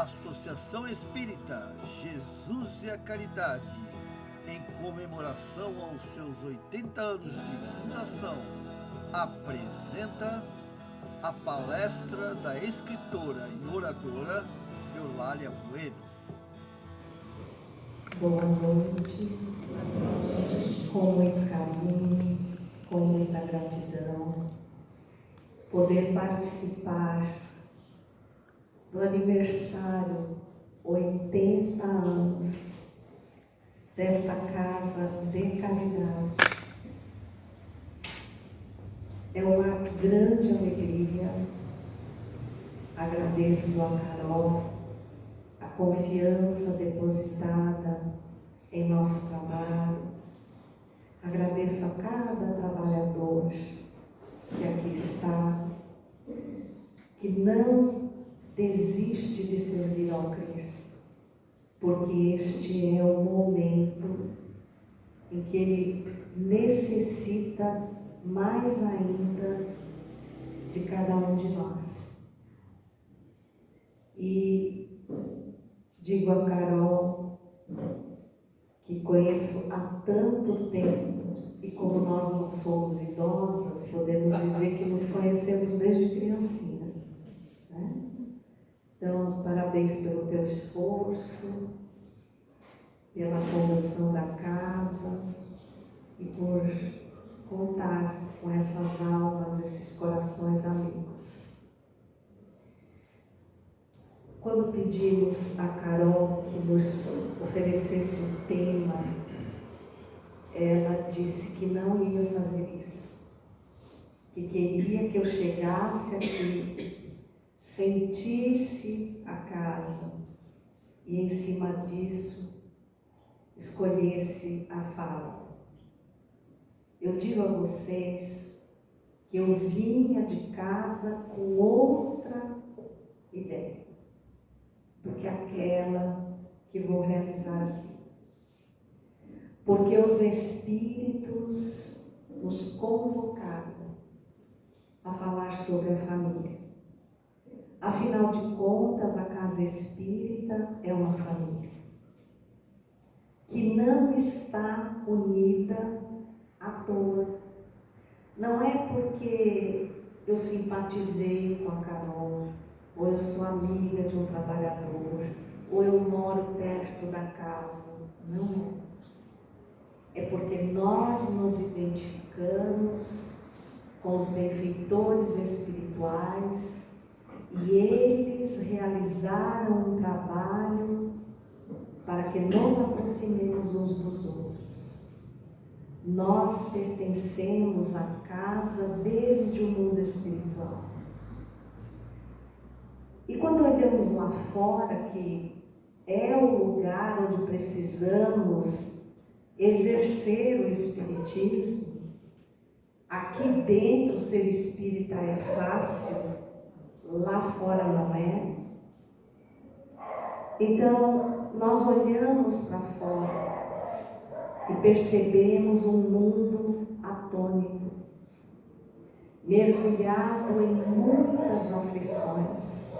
Associação Espírita Jesus e a Caridade, em comemoração aos seus 80 anos de fundação, apresenta a palestra da escritora e oradora Eulália Bueno. Boa noite, com muito carinho, com muita gratidão, poder participar do aniversário 80 anos desta Casa de Caridade. É uma grande alegria. Agradeço a Carol a confiança depositada em nosso trabalho. Agradeço a cada trabalhador que aqui está, que não desiste de servir ao Cristo, porque este é o momento em que ele necessita mais ainda de cada um de nós. E digo a Carol, que conheço há tanto tempo, e como nós não somos idosas, podemos dizer que nos conhecemos desde criancinhas, né? Então, parabéns pelo teu esforço, pela fundação da casa e por contar com essas almas, esses corações amigos. Quando pedimos a Carol que nos oferecesse um tema, ela disse que não ia fazer isso, que queria que eu chegasse aqui, sentisse a casa e em cima disso escolhesse a fala. Eu digo a vocês que eu vinha de casa com outra ideia do que aquela que vou realizar aqui. Porque os Espíritos nos convocaram a falar sobre a família. Afinal de contas, a Casa Espírita é uma família que não está unida à toa. Não é porque eu simpatizei com a Carol, ou eu sou amiga de um trabalhador, ou eu moro perto da casa. Não é. É porque nós nos identificamos com os benfeitores espirituais e eles realizaram um trabalho para que nos aproximemos uns dos outros. Nós pertencemos à casa desde o mundo espiritual. E quando olhamos lá fora, que é o lugar onde precisamos exercer o espiritismo, aqui dentro ser espírita é fácil, lá fora não é. Então, nós olhamos para fora e percebemos um mundo atônito, mergulhado em muitas aflições.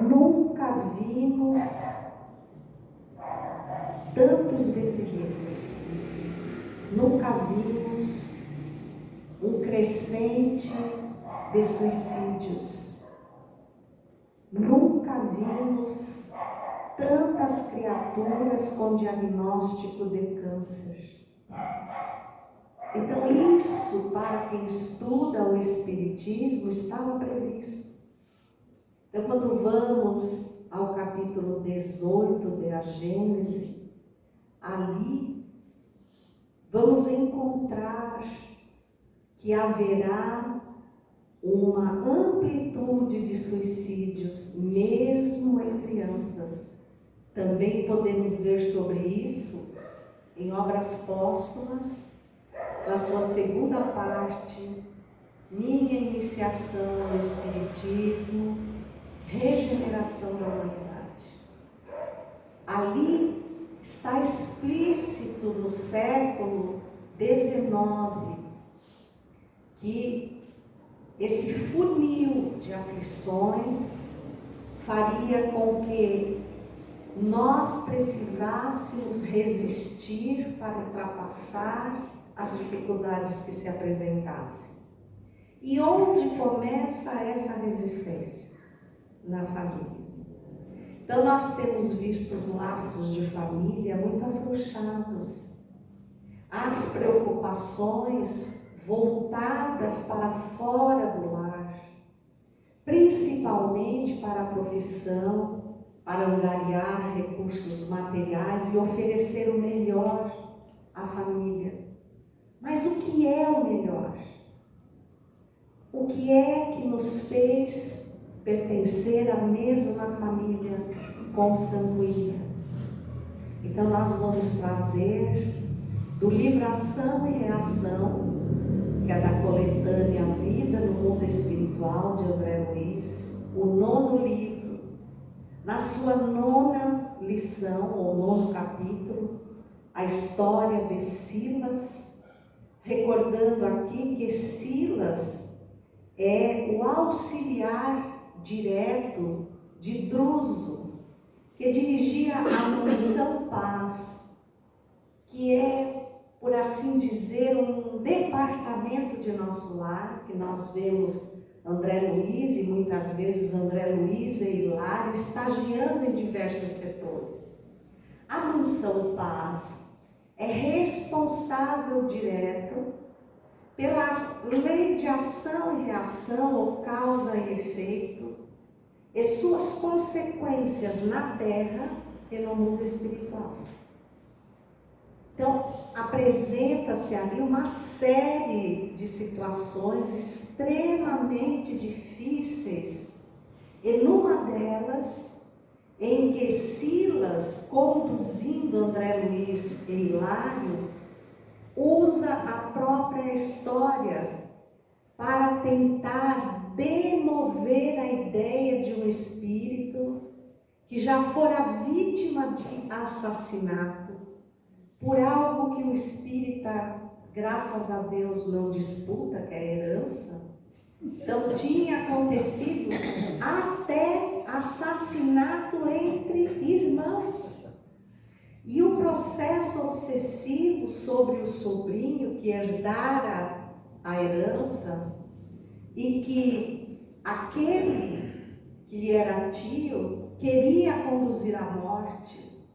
Nunca vimos tantos deprimidos, nunca vimos um crescente de suicídios, nunca vimos tantas criaturas com diagnóstico de câncer. Então isso, para quem estuda o Espiritismo, estava previsto. Então quando vamos ao capítulo 18 da Gênese, ali vamos encontrar que haverá uma amplitude de suicídios, mesmo em crianças. Também podemos ver sobre isso em Obras Póstumas, na sua segunda parte, Minha Iniciação no Espiritismo, Regeneração da Humanidade. Ali está explícito no século XIX que esse funil de aflições faria com que nós precisássemos resistir para ultrapassar as dificuldades que se apresentassem. E onde começa essa resistência? Na família. Então nós temos visto os laços de família muito afrouxados, as preocupações voltadas para fora do lar, principalmente para a profissão, para angariar recursos materiais e oferecer o melhor à família. Mas o que é o melhor? O que é que nos fez pertencer à mesma família consanguínea? Então nós vamos trazer do livro Ação e Reação, que é da coletânea Vida no Mundo Espiritual, de André Luiz, o 9º livro, na sua 9ª lição, ou 9º capítulo, a história de Silas, recordando aqui que Silas é o auxiliar direto de Druso, que dirigia a Mansão Paz, que é, por assim dizer, um departamento de nosso lar, que nós vemos André Luiz e muitas vezes André Luiz e Hilário estagiando em diversos setores. A Mansão Paz é responsável direto pela lei de ação e reação, ou causa e efeito, e suas consequências na Terra e no mundo espiritual. Então, apresenta-se ali uma série de situações extremamente difíceis, e numa delas, em que Silas, conduzindo André Luiz e Hilário, usa a própria história para tentar demover a ideia de um espírito que já fora vítima de assassinato por algo que o espírita, graças a Deus, não disputa, que é a herança. Então tinha acontecido até assassinato entre irmãos. E o processo obsessivo sobre o sobrinho que herdara a herança, e que aquele que lhe era tio queria conduzir à morte,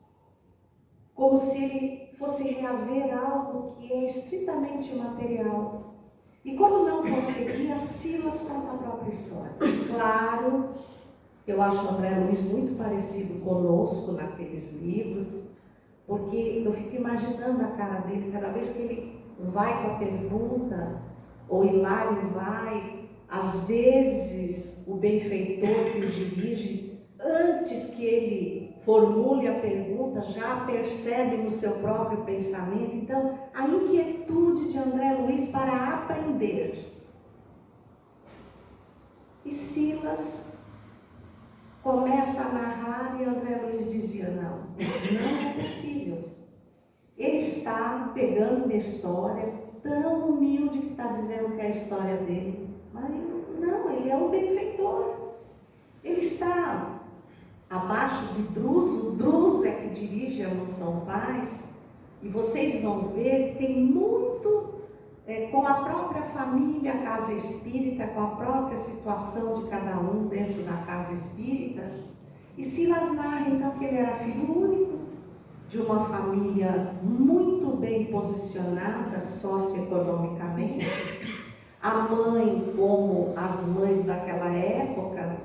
como se ele fosse reaver algo que é estritamente material. E como não conseguia, Silas conta a própria história. Claro, eu acho André Luiz muito parecido conosco naqueles livros, porque eu fico imaginando a cara dele, cada vez que ele vai com a pergunta, ou Hilário vai, às vezes o benfeitor que o dirige, antes que ele formule a pergunta, já percebe no seu próprio pensamento. Então, a inquietude de André Luiz para aprender. E Silas começa a narrar, e André Luiz dizia: não é possível. Ele está pegando uma história tão humilde que está dizendo que é a história dele, mas não, ele é um benfeitor. Ele está abaixo de Druso. Druso é que dirige a Mansão Paz, e vocês vão ver que tem muito com a própria família, a casa espírita, com a própria situação de cada um dentro da casa espírita. E Silas narra então que ele era filho único, de uma família muito bem posicionada socioeconomicamente. A mãe, como as mães daquela época,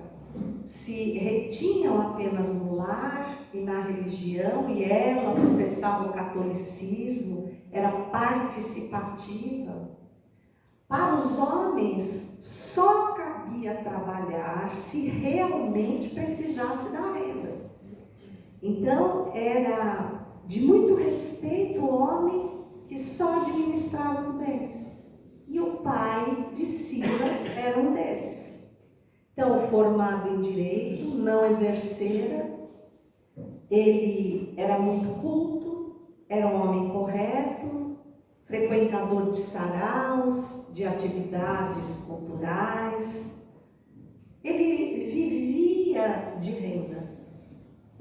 se retinham apenas no lar e na religião, e ela professava o catolicismo, era participativa. Para os homens, só cabia trabalhar se realmente precisasse da renda. Então, era de muito respeito o homem que só administrava os bens. E o pai de Silas era um desses. Então, formado em direito, não exercera, ele era muito culto, era um homem correto, frequentador de saraus, de atividades culturais. Ele vivia de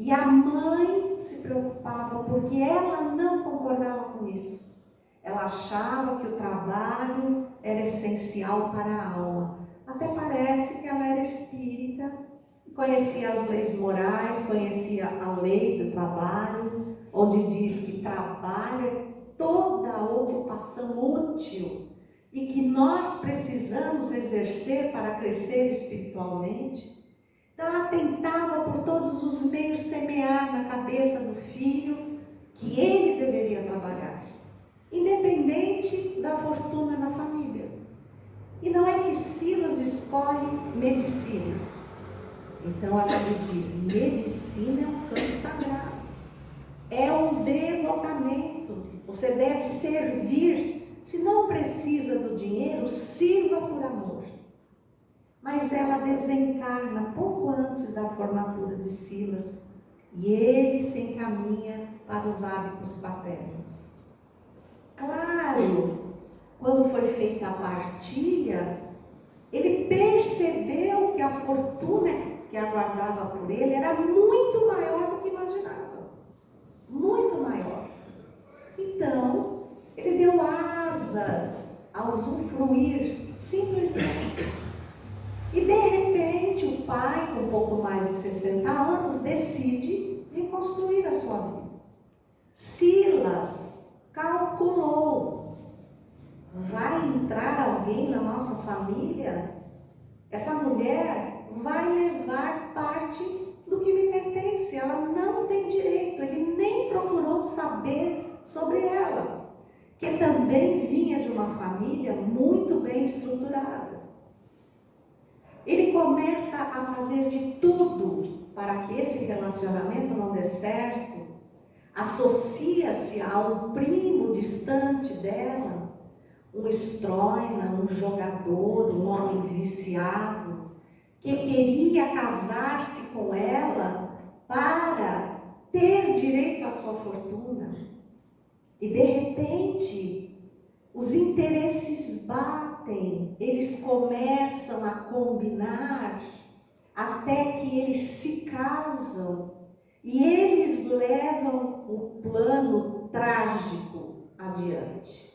E a mãe se preocupava porque ela não concordava com isso. Ela achava que o trabalho era essencial para a alma. Até parece que ela era espírita, conhecia as leis morais, conhecia a lei do trabalho, onde diz que trabalho é toda ocupação útil e que nós precisamos exercer para crescer espiritualmente. Então ela tentava por todos os meios semear na cabeça do filho que ele deveria trabalhar, independente da fortuna na família. E não é que Silas escolhe medicina. Então ela lhe diz, medicina é um campo sagrado, é um devotamento, você deve servir, se não precisa do dinheiro, sirva por amor. Mas ela desencarna pouco antes da formatura de Silas e ele se encaminha para os hábitos paternos. Claro, quando foi feita a partilha, ele percebeu que a fortuna que aguardava por ele era muito maior do que imaginava. Muito maior. Então, ele deu asas a usufruir, simplesmente. E de repente o pai, com um pouco mais de 60 anos, decide reconstruir a sua vida. Silas calculou, vai entrar alguém na nossa família? Essa mulher vai levar parte do que me pertence, ela não tem direito, ele nem procurou saber sobre ela, que também vinha de uma família muito bem estruturada. Ele começa a fazer de tudo para que esse relacionamento não dê certo, associa-se a um primo distante dela, um estróina, um jogador, um homem viciado, que queria casar-se com ela para ter direito à sua fortuna. E de repente, os interesses batem, eles começam a combinar até que eles se casam e eles levam o plano trágico adiante.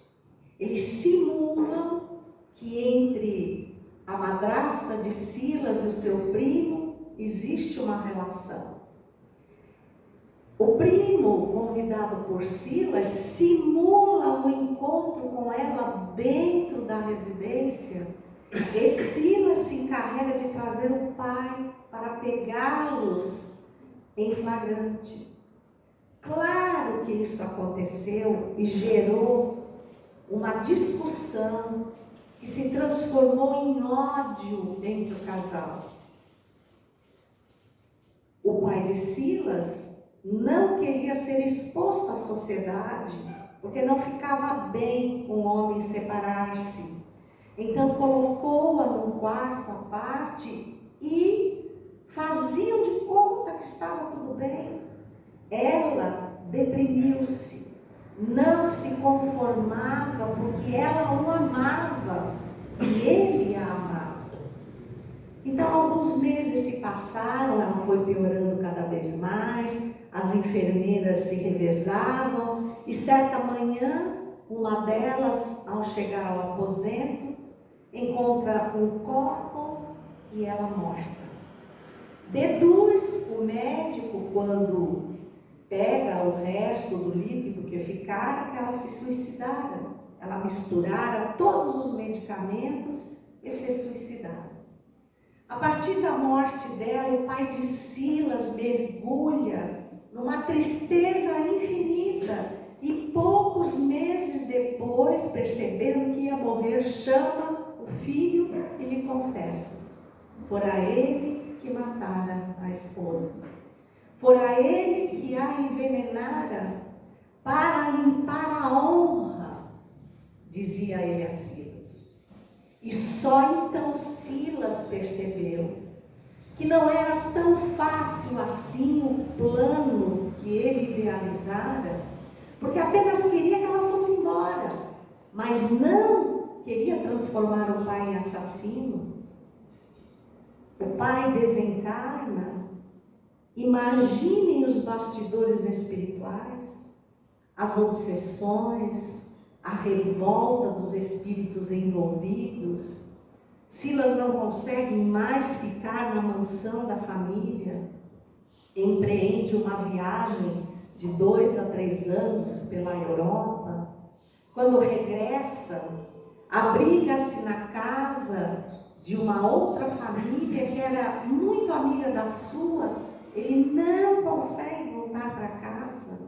Eles simulam que entre a madrasta de Silas e o seu primo existe uma relação. O primo, convidado por Silas, simula um encontro com ela dentro da residência e Silas se encarrega de trazer o pai para pegá-los em flagrante. Claro que isso aconteceu e gerou uma discussão que se transformou em ódio entre o casal. O pai de Silas não queria ser exposto à sociedade, porque não ficava bem um homem separar-se. Então colocou-a num quarto à parte e faziam de conta que estava tudo bem. Ela deprimiu-se, não se conformava porque ela o amava e ele a amava. Então alguns meses se passaram, ela foi piorando cada vez mais, as enfermeiras se revezavam e certa manhã, uma delas, ao chegar ao aposento, encontra um corpo e ela morta. Deduz o médico, quando pega o resto do líquido que ficara, que ela se suicidara. Ela misturara todos os medicamentos e se suicidara. A partir da morte dela, o pai de Silas mergulha numa tristeza infinita e poucos meses depois, percebendo que ia morrer, chama o filho e lhe confessa: fora ele que matara a esposa, fora ele que a envenenara para limpar a honra, dizia ele a Silas. E só então Silas percebeu que não era tão fácil assim o plano que ele idealizara, porque apenas queria que ela fosse embora, mas não queria transformar o pai em assassino. O pai desencarna. Imaginem bastidores espirituais, as obsessões, a revolta dos espíritos envolvidos. Silas não consegue mais ficar na mansão da família, empreende uma viagem de 2 a 3 anos pela Europa. Quando regressa, abriga-se na casa de uma outra família que era muito amiga da sua. Ele não consegue voltar para casa.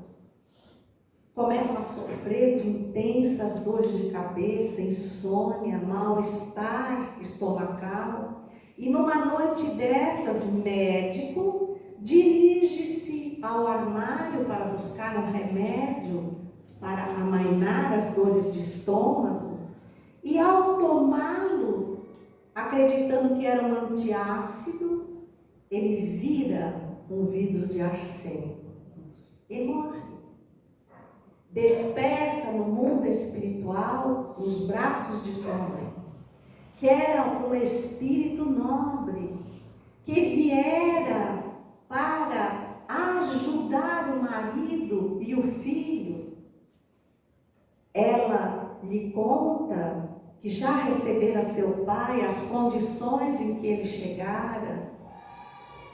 Começa a sofrer de intensas dores de cabeça, insônia, mal-estar estomacal. E numa noite dessas, médico dirige-se ao armário para buscar um remédio para amainar as dores de estômago. E ao tomá-lo, acreditando que era um antiácido, ele vira um vidro de arsênico e morre. Desperta no mundo espiritual, nos braços de sua mãe, que era um espírito nobre, que viera para ajudar o marido e o filho. Ela lhe conta que já recebera seu pai, as condições em que ele chegara,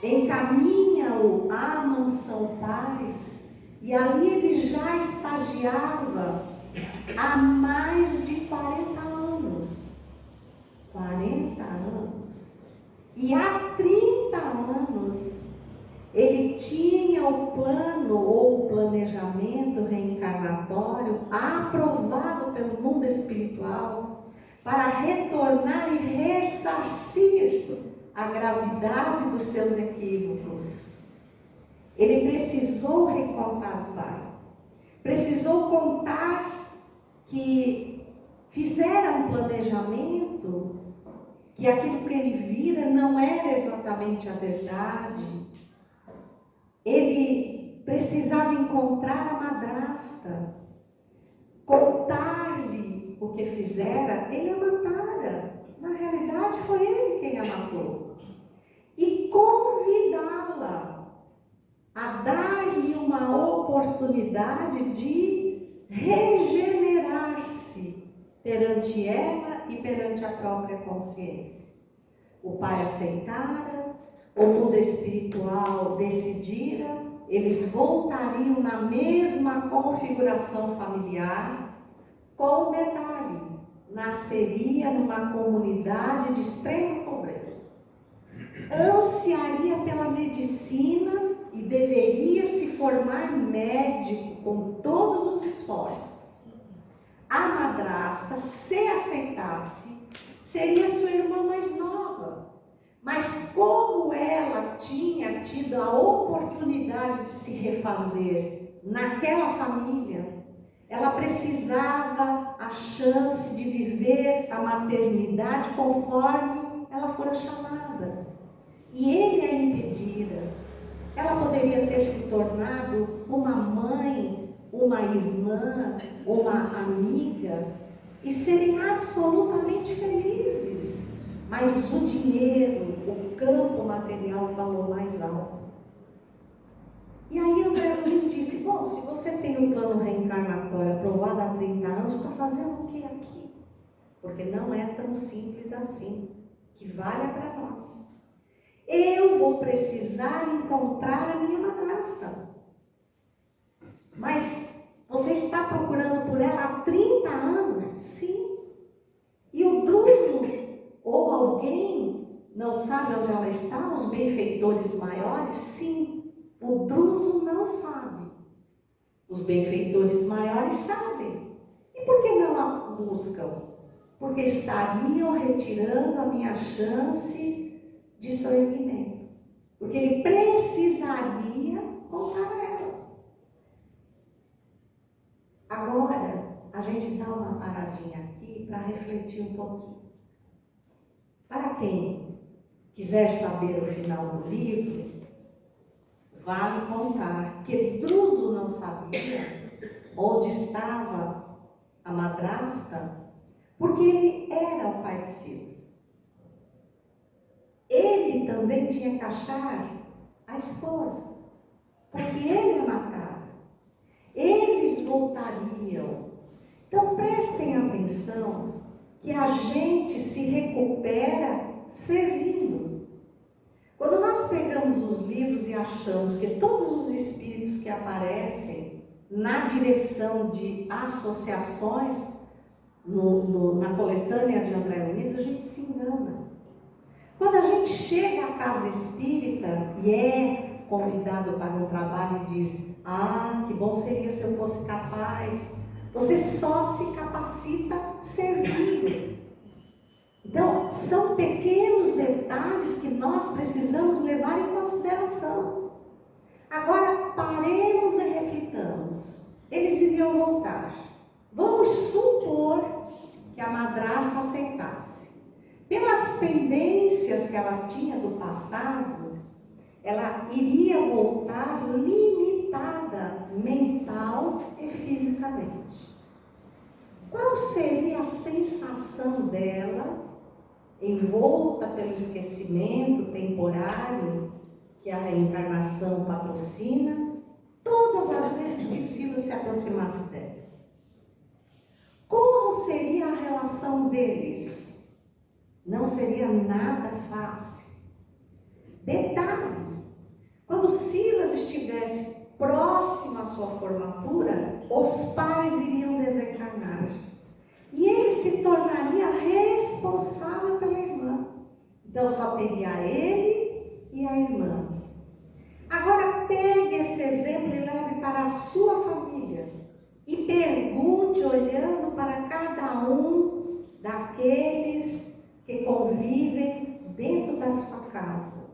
encaminha-o à mansão Paz, e ali ele já estagiava há mais de 40 anos. 40 anos. E há 30 anos ele tinha o plano ou o planejamento reencarnatório aprovado pelo mundo espiritual para retornar e ressarcir a gravidade dos seus equívocos. Ele precisou reencontrar o pai. Precisou contar que fizeram um planejamento, que aquilo que ele vira não era exatamente a verdade. Ele precisava encontrar a madrasta, contar-lhe o que fizera. Ele a matara. Na realidade, foi ele quem a matou. E convidá-la a dar-lhe uma oportunidade de regenerar-se perante ela e perante a própria consciência. O pai aceitara, o mundo espiritual decidira, eles voltariam na mesma configuração familiar, com detalhe, nasceria numa comunidade de extrema pobreza, ansiaria pela medicina e deveria se formar médico com todos os esforços. A madrasta, se aceitasse, seria sua irmã mais nova. Mas como ela tinha tido a oportunidade de se refazer naquela família, ela precisava a chance de viver a maternidade conforme ela fora chamada. E ele a impedira. Ela poderia ter se tornado uma mãe, uma irmã, uma amiga e serem absolutamente felizes. Mas o dinheiro, o campo material falou mais alto. E aí André Luiz disse, bom, se você tem um plano reencarnatório aprovado há 30 anos, está fazendo o que aqui? Porque não é tão simples assim, que valha para nós. Eu vou precisar encontrar a minha madrasta. Mas você está procurando por ela há 30 anos? Sim. E o Druso ou alguém não sabe onde ela está? Os benfeitores maiores? Sim. O Druso não sabe. Os benfeitores maiores sabem. E por que não a buscam? Porque estariam retirando a minha chance de soerguimento, porque ele precisaria contar a ela. Agora, a gente dá uma paradinha aqui para refletir um pouquinho. Para quem quiser saber o final do livro, vale contar que Druso não sabia onde estava a madrasta, porque ele era o pai de Silas. Ele também tinha que achar a esposa, porque ele é na cara. Eles voltariam. Então prestem atenção que a gente se recupera servindo. Quando nós pegamos os livros e achamos que todos os espíritos que aparecem na direção de associações na coletânea de André Luiz, a gente se engana. Quando a gente chega à casa espírita e é convidado para um trabalho e diz: ah, que bom seria se eu fosse capaz. Você só se capacita servindo. Então, são pequenos detalhes que nós precisamos levar em consideração. Agora, paremos e reflitamos. Eles iriam voltar. Vamos supor que a madrasta aceitasse. Pelas pendências que ela tinha do passado, ela iria voltar limitada mental e fisicamente. Qual seria a sensação dela, envolta pelo esquecimento temporário que a reencarnação patrocina, todas as vezes que Silas se aproximasse dela? Como seria a relação deles? Não seria nada fácil. Detalhe, quando Silas estivesse próximo à sua formatura, os pais iriam desencarnar. E ele se tornaria responsável pela irmã. Então só teria ele e a irmã. Agora pegue esse exemplo e leve para a sua família. E pergunte, olhando para cada um daqueles que convivem dentro da sua casa: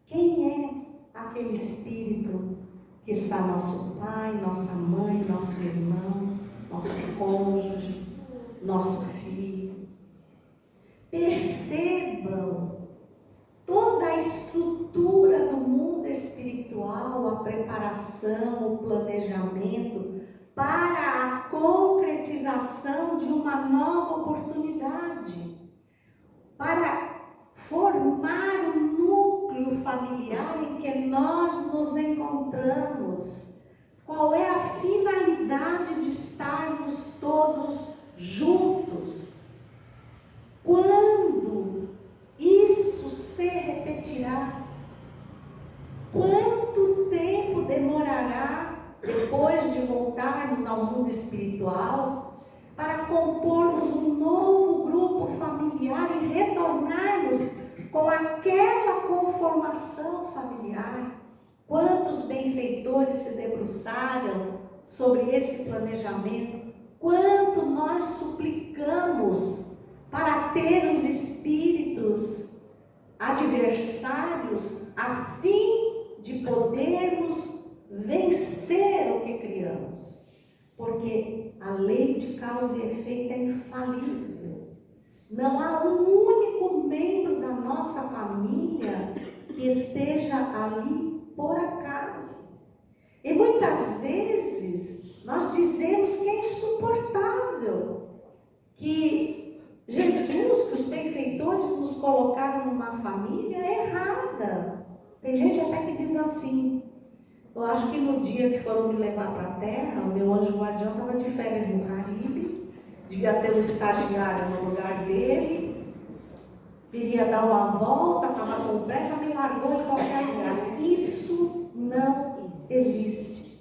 quem é aquele espírito que está nosso pai, nossa mãe, nosso irmão, nosso cônjuge, nosso filho? Percebam toda a estrutura do mundo espiritual, a preparação, o planejamento para a concretização de uma nova oportunidade, para formar um núcleo familiar em que nós nos encontramos. Qual é a finalidade de estarmos todos juntos? Quando isso se repetirá? Quanto tempo demorará depois de voltarmos ao mundo espiritual para compormos um novo grupo familiar e retornarmos com aquela conformação familiar? Quantos benfeitores se debruçaram sobre esse planejamento? Quanto nós suplicamos para ter os espíritos adversários a fim de podermos vencer o que criamos? Porque a lei de causa e efeito é infalível. Não há um único membro da nossa família que esteja ali por acaso. E muitas vezes nós dizemos que é insuportável que Jesus, que os benfeitores nos colocaram numa família errada. Tem gente até que diz assim: eu acho que no dia que foram me levar para a Terra, o meu anjo guardião estava de férias no Caribe, devia ter um estagiário no lugar dele, viria dar uma volta, estava com pressa, me largou em qualquer lugar. Isso não existe.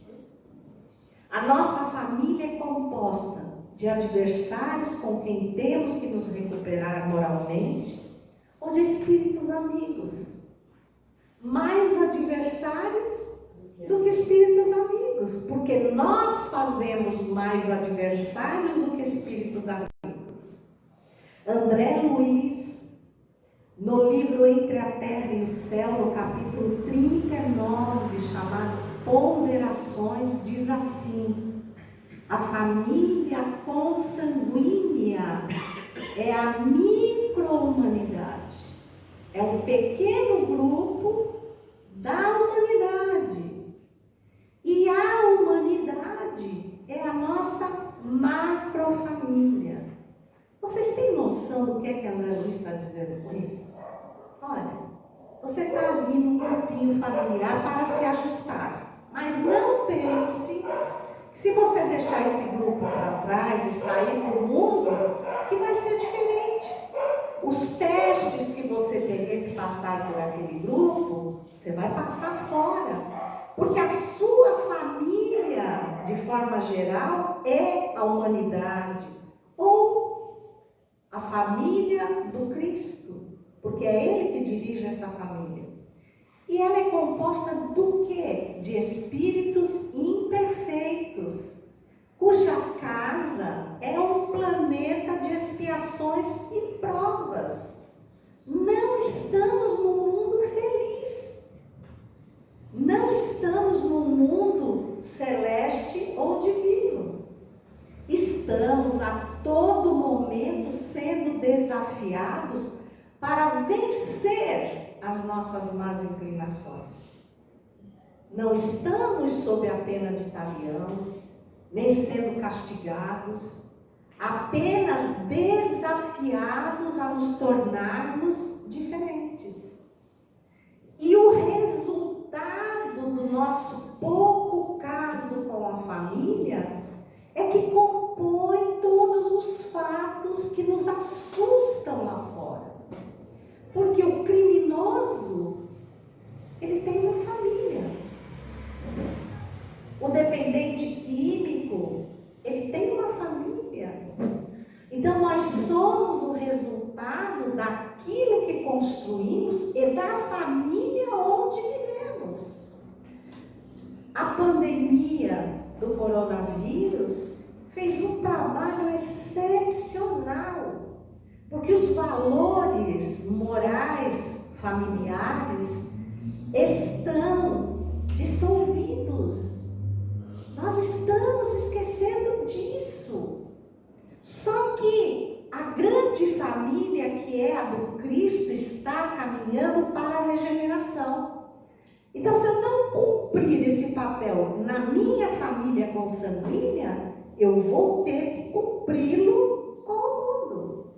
A nossa família é composta de adversários com quem temos que nos recuperar moralmente, ou de espíritos amigos. Mais adversários do que espíritos amigos, porque nós fazemos mais adversários do que espíritos amigos. André Luiz, no livro Entre a Terra e o Céu, no capítulo 39, chamado Ponderações, diz assim: a família consanguínea é a micro-humanidade, é um pequeno grupo da humanidade, e a humanidade é a nossa macrofamília. Vocês têm noção do que André Luiz está dizendo com isso? Olha, você está ali num grupinho condomínio familiar para se ajustar. Mas não pense que se você deixar esse grupo para trás e sair para o mundo, que vai ser diferente. Os testes que você teria que passar por aquele grupo, você vai passar fora. Porque a sua família, de forma geral, é a humanidade. Ou a família do Cristo. Porque é Ele que dirige essa família. E ela é composta do quê? De espíritos imperfeitos, cuja casa é um planeta de expiações e provas. Não estamos num mundo feliz. Não estamos num mundo celeste ou divino. Estamos a todo momento sendo desafiados para vencer as nossas más inclinações. Não estamos sob a pena de talião, nem sendo castigados, apenas desafiados a nos tornarmos diferentes. E o resultado do nosso pouco caso com a família é que compõe todos os fatos que nos assustam lá fora. Porque o criminoso, ele tem uma família. O dependente químico, ele tem uma família. Então, nós somos o resultado daquilo que construímos e da família onde vivemos. A pandemia do coronavírus fez um trabalho excepcional. Porque os valores morais familiares estão dissolvidos. Nós estamos esquecendo disso. Só que a grande família, que é a do Cristo, está caminhando para a regeneração. Então, se eu não cumprir esse papel na minha família consanguínea, eu vou ter que cumpri-lo com o mundo.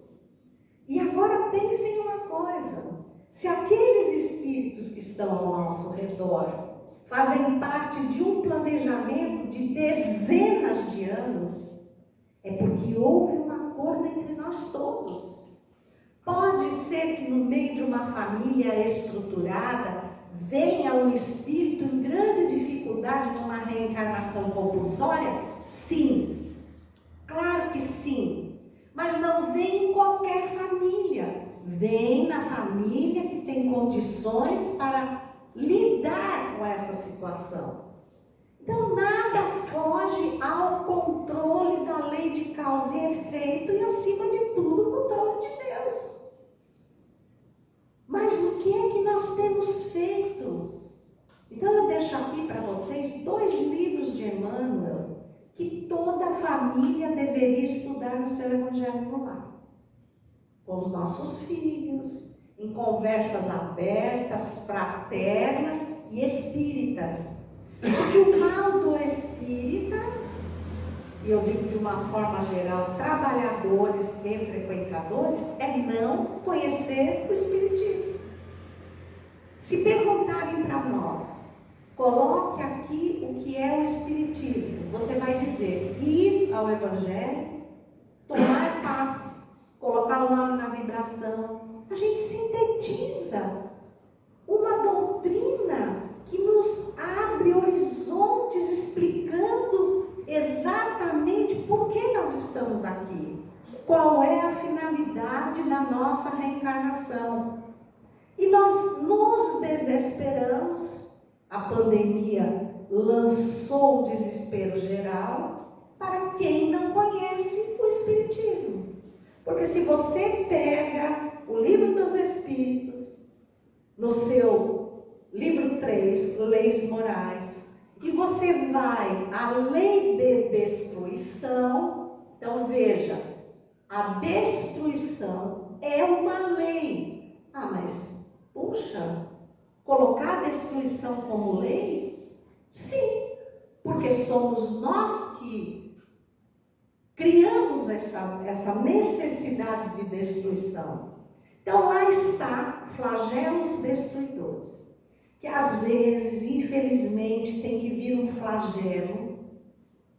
E agora pensem uma coisa: se aqueles espíritos que estão ao nosso redor fazem parte de um planejamento de dezenas de anos, é porque houve um acordo entre nós todos. Pode ser que no meio de uma família estruturada venha um espírito em grande dificuldade numa reencarnação compulsória? Sim, claro que sim. Mas não vem em qualquer família. Vem na família que tem condições para lidar com essa situação. Então, nada foge ao controle da lei de causa e efeito e, acima de tudo, o controle de Deus. Mas o que é que nós temos feito? Então, eu deixo aqui para vocês 2 livros de Emmanuel que toda família deveria estudar no seu evangelho no lar. Com os nossos filhos, em conversas abertas, fraternas e espíritas. Porque o mal do espírita, e eu digo de uma forma geral, trabalhadores e frequentadores, é não conhecer o espiritismo. Se perguntarem para nós, coloque aqui o que é o espiritismo. Você vai dizer: ir ao evangelho, tomar passe, colocar o nome na vibração. A gente sintetiza uma doutrina que nos abre horizontes explicando exatamente por que nós estamos aqui. Qual é a finalidade da nossa reencarnação. E nós nos desesperamos. A pandemia lançou o desespero geral para quem não conhece o Espiritismo. Porque se você pega o Livro dos Espíritos, no seu livro 3, Leis Morais, e você vai à lei de destruição, então veja, a destruição é uma lei. Ah, mas, puxa, colocar a destruição como lei? Sim, porque somos nós que criamos essa necessidade de destruição. Então lá está, flagelos destruidores, que às vezes, infelizmente, tem que vir um flagelo,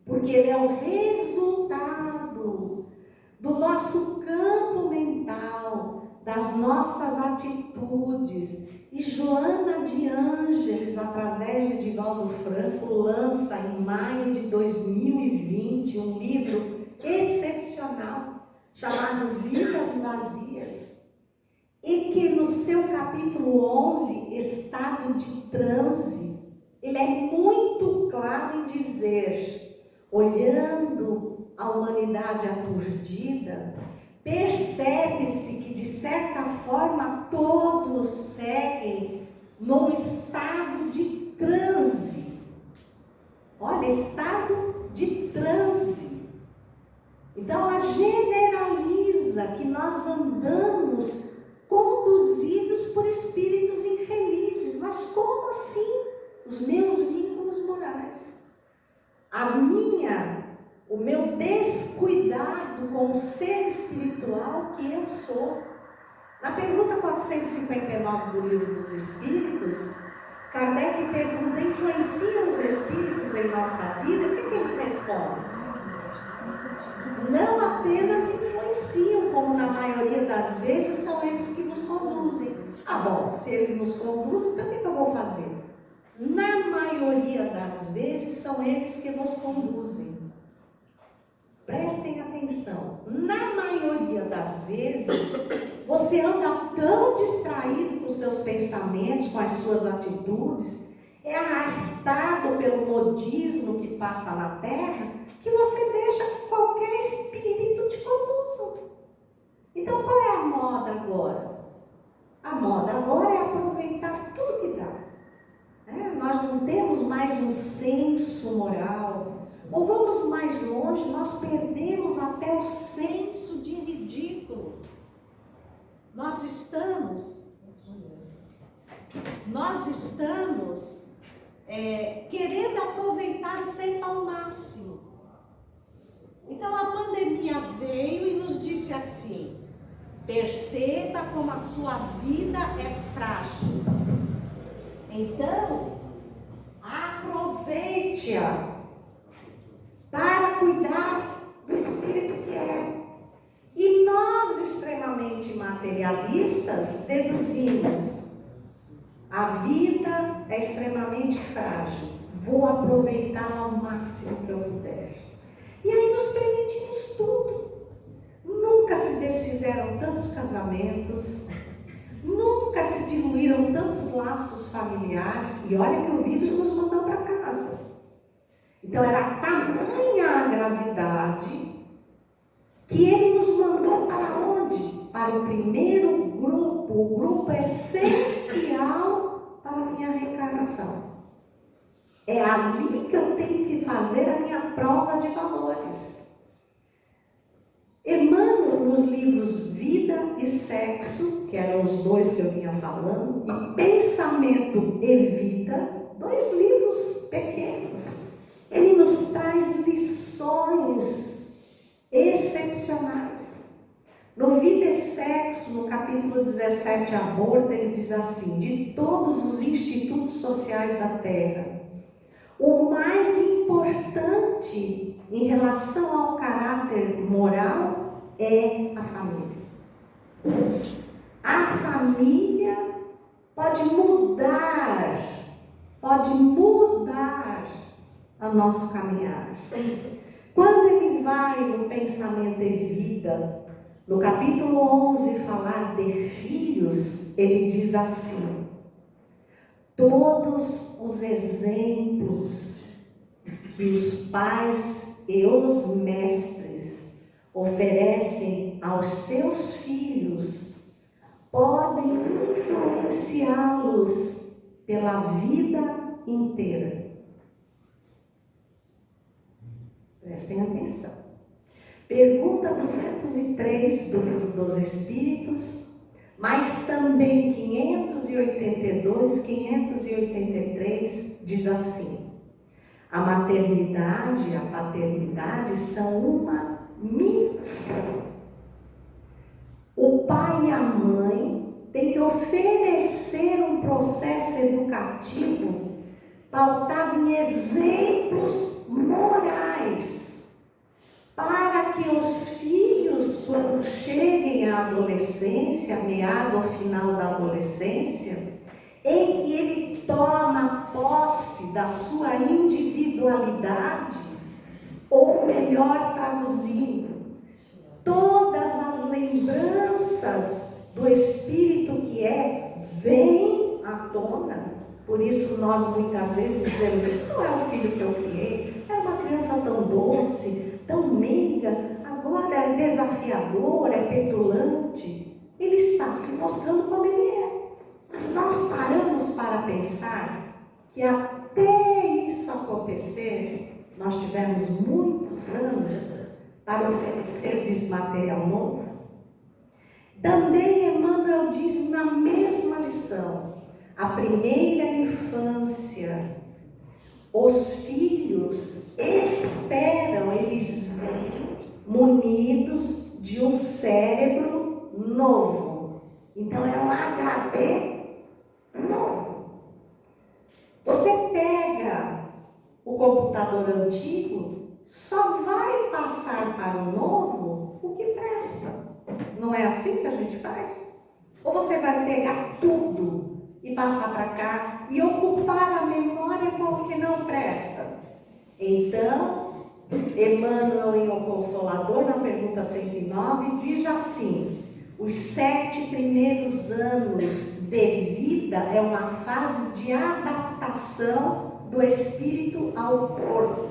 porque ele é o resultado do nosso campo mental, das nossas atitudes. E Joana de Ângeles, através de Divaldo Franco, lança em maio de 2020 um livro excepcional, chamado Vidas Vazias, e que no seu capítulo 11, Estado de Transe, ele é muito claro em dizer, olhando a humanidade aturdida, percebe-se que, de certa forma, todos seguem num estado de transe. Olha, estado de transe. Então, ela generaliza que nós andamos conduzidos por espíritos infelizes. Mas como assim? Os meus vínculos morais. O meu descuidado com o ser espiritual que eu sou. Na pergunta 459 do Livro dos Espíritos, Kardec pergunta: influenciam os espíritos em nossa vida? O que eles respondem? Não apenas influenciam, como na maioria das vezes são eles que nos conduzem. Ah, bom, se ele nos conduz, então o que eu vou fazer? Na maioria das vezes são eles que nos conduzem. Prestem atenção, na maioria das vezes, você anda tão distraído com os seus pensamentos, com as suas atitudes, é arrastado pelo modismo que passa na Terra, que você deixa que qualquer espírito te conduza. Então, qual é a moda agora? A moda agora é aproveitar tudo que dá. Nós não temos mais um senso moral. Ou vamos mais longe, nós perdemos até o senso de ridículo. Nós estamos querendo aproveitar o tempo ao máximo. Então a pandemia veio e nos disse assim: perceba como a sua vida é frágil. Então, aproveite-a para cuidar do espírito que é. E nós, extremamente materialistas, deduzimos: a vida é extremamente frágil, vou aproveitar ao máximo que eu puder. E aí nos permitimos tudo. Nunca se desfizeram tantos casamentos, nunca se diluíram tantos laços familiares. E olha que o vírus nos mandou para casa. Então era tamanha a gravidade que ele nos mandou para onde? Para o primeiro grupo, o grupo essencial para a minha reencarnação. É ali que eu tenho que fazer a minha prova de valores. Emmanuel, nos livros Vida e Sexo, que eram os dois que eu vinha falando, e Pensamento e Vida, 2 livros pequenos, ele nos traz lições excepcionais. No Vida e Sexo, no capítulo 17, Aborto, ele diz assim: de todos os institutos sociais da Terra, o mais importante em relação ao caráter moral é a família. A família pode mudar o nosso caminhar. Quando ele vai no Pensamento e Vida, no capítulo 11, falar de filhos, ele diz assim: todos os exemplos que os pais e os mestres oferecem aos seus filhos podem influenciá-los pela vida inteira. Prestem atenção. Pergunta 203 do Livro dos Espíritos, mas também 582, 583, diz assim: a maternidade e a paternidade são uma missão. O pai e a mãe têm que oferecer um processo educativo pautado em exemplos morais, para que os filhos, quando cheguem à adolescência, meado ao final da adolescência, em que ele toma posse da sua individualidade, ou melhor traduzindo, todas as lembranças do Espírito que vêm à tona. Por isso nós muitas vezes dizemos, isso não é o filho que eu criei, é uma criança tão doce, tão meiga, agora é desafiador, é petulante. Ele está se mostrando como ele é. Mas nós paramos para pensar que até isso acontecer, nós tivemos muitos anos para oferecer-lhes material novo. Também Emmanuel diz na mesma lição, a primeira infância, os filhos esperam, eles vêm munidos de um cérebro novo. Então é um HD novo. Você pega o computador antigo, só vai passar para o novo o que presta. Não é assim que a gente faz? Ou você vai pegar tudo e passar para cá e ocupar a memória com o que não presta? Então, Emmanuel, em O Consolador, na pergunta 109, diz assim: os 7 primeiros anos de vida é uma fase de adaptação do espírito ao corpo.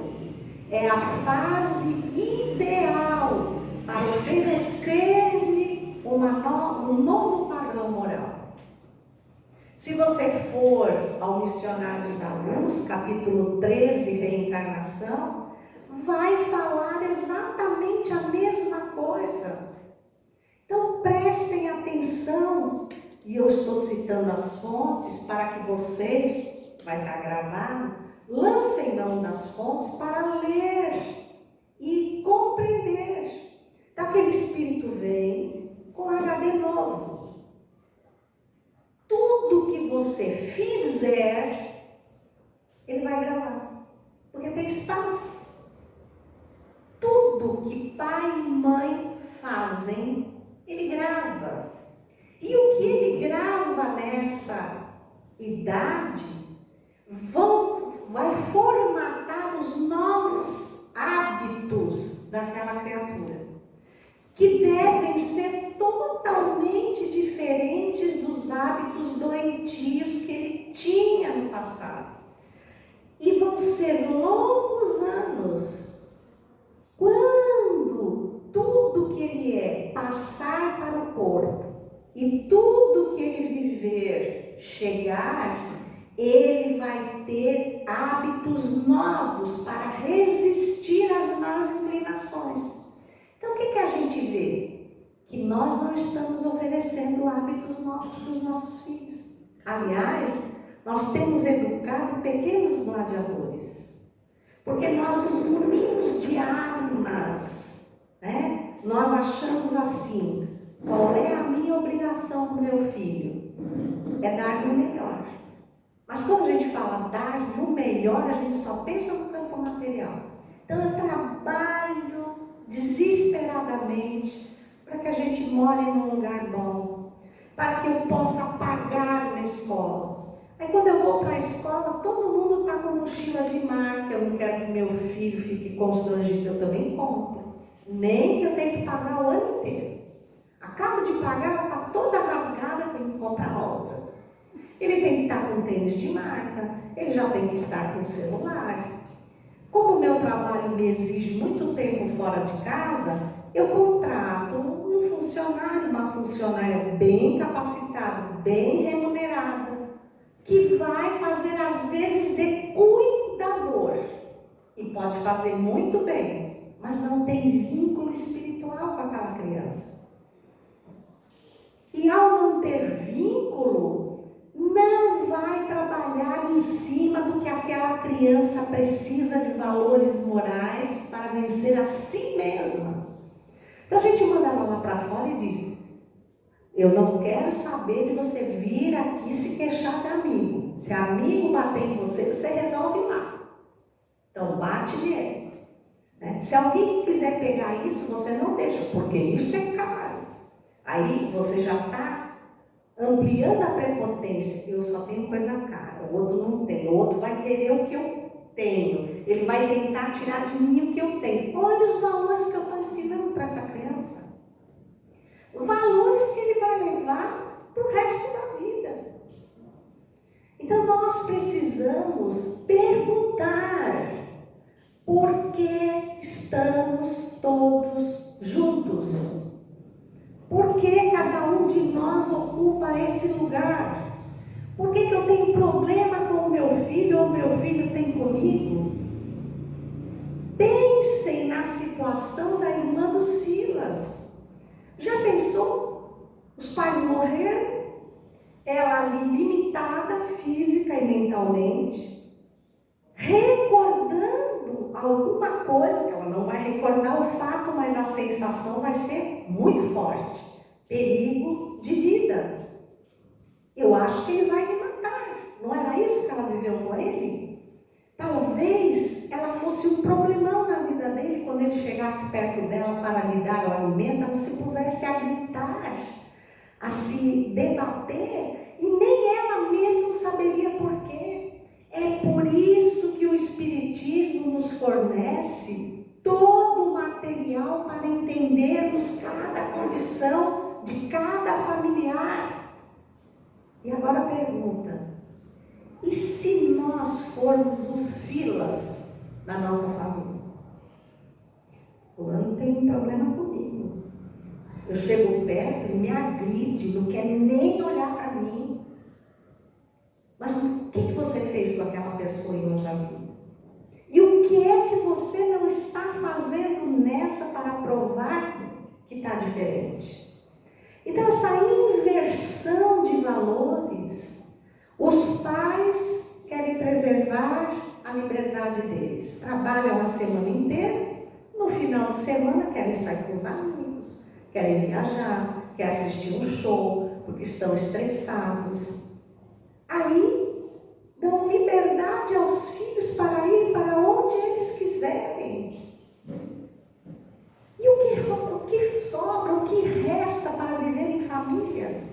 É a fase ideal para oferecer-lhe um novo padrão moral. Se você for ao Missionários da Luz, capítulo 13, Reencarnação, vai falar exatamente a mesma coisa. Então prestem atenção, e eu estou citando as fontes para que vocês, vai estar gravado, lancem mão das fontes para ler e compreender. Então aquele espírito vem com HD novo. Tudo que você fizer, ele vai gravar, porque tem espaço. Tudo que pai e mãe fazem, ele grava. E o que ele grava nessa idade vai formatar os novos hábitos daquela criatura, que devem ser totalmente diferentes dos hábitos doentios que ele tinha no passado. E vão ser longos anos, quando tudo que ele passar para o corpo, e tudo que ele viver chegar, ele vai ter hábitos novos para resistir às más inclinações. Então o que a gente vê? Que nós não estamos oferecendo hábitos novos para os nossos filhos. Aliás, nós temos educado pequenos gladiadores, porque nós os munimos de armas, né? Nós achamos assim, qual é a minha obrigação para o meu filho? É dar-lhe o melhor. Mas quando a gente fala dar-lhe o melhor, a gente só pensa no campo material. Então eu trabalho desesperadamente para que a gente more num lugar bom, para que eu possa pagar na escola. Aí quando eu vou para a escola, todo mundo está com mochila de marca, eu não quero que meu filho fique constrangido, eu também compro. Nem que eu tenha que pagar o ano inteiro. Acabo de pagar, ela está toda rasgada, eu tenho que comprar outra. Ele tem que estar com tênis de marca, ele já tem que estar com celular. Como o meu trabalho me exige muito tempo fora de casa, eu contrato um funcionário, uma funcionária bem capacitada, bem remunerada, que vai fazer às vezes de cuidador. E pode fazer muito bem, mas não tem vínculo espiritual com aquela criança. E ao não ter vínculo, não vai trabalhar em cima do que aquela criança precisa de valores morais para vencer a si mesma. Então a gente manda ela lá para fora e diz: Eu não quero saber de você vir aqui se queixar de amigo. Se amigo bater em você, você resolve lá. Então bate nele. Né? Se alguém quiser pegar isso, você não deixa, porque isso é caro. Aí você já está ampliando a prepotência. Eu só tenho coisa cara, o outro não tem. O outro vai querer o que eu tenho. Ele vai tentar tirar de mim o que eu tenho. Olha os valores que eu estou ensinando para essa criança. Valores que ele vai levar para o resto da vida. Então nós precisamos perguntar por que estamos todos juntos. Por que cada um de nós ocupa esse lugar? Por que eu tenho problema com o meu filho ou o meu filho tem comigo? Pensem na situação da irmã do Silas. Já pensou? Os pais morreram, ela ali limitada física e mentalmente, recordando alguma coisa, que ela não vai recordar o fato, mas a sensação vai ser muito forte. Perigo de vida. Eu acho que ele vai me matar. Não era isso que ela viveu com ele? Talvez ela fosse um problemão na vida dele quando ele chegasse perto dela para lhe dar o alimento, ela se pusesse a gritar, a se debater, e nem ela mesma saberia por quê. É por isso que o Espiritismo nos fornece todo o material para entendermos cada condição de cada familiar. E agora a pergunta: e se nós formos os Silas da nossa família? Fulano tem um problema comigo. Eu chego perto, ele me agride, não quer nem olhar para mim. Mas o que você fez com aquela pessoa em outra vida? E o que é que você não está fazendo nessa para provar que está diferente? Então essa inversão de valores, os pais querem preservar a liberdade deles, trabalham a semana inteira, no final de semana querem sair com os amigos, querem viajar, querem assistir um show, porque estão estressados. Aí dão liberdade aos filhos para ir para onde eles quiserem. E o que sobra, o que resta para viver em família?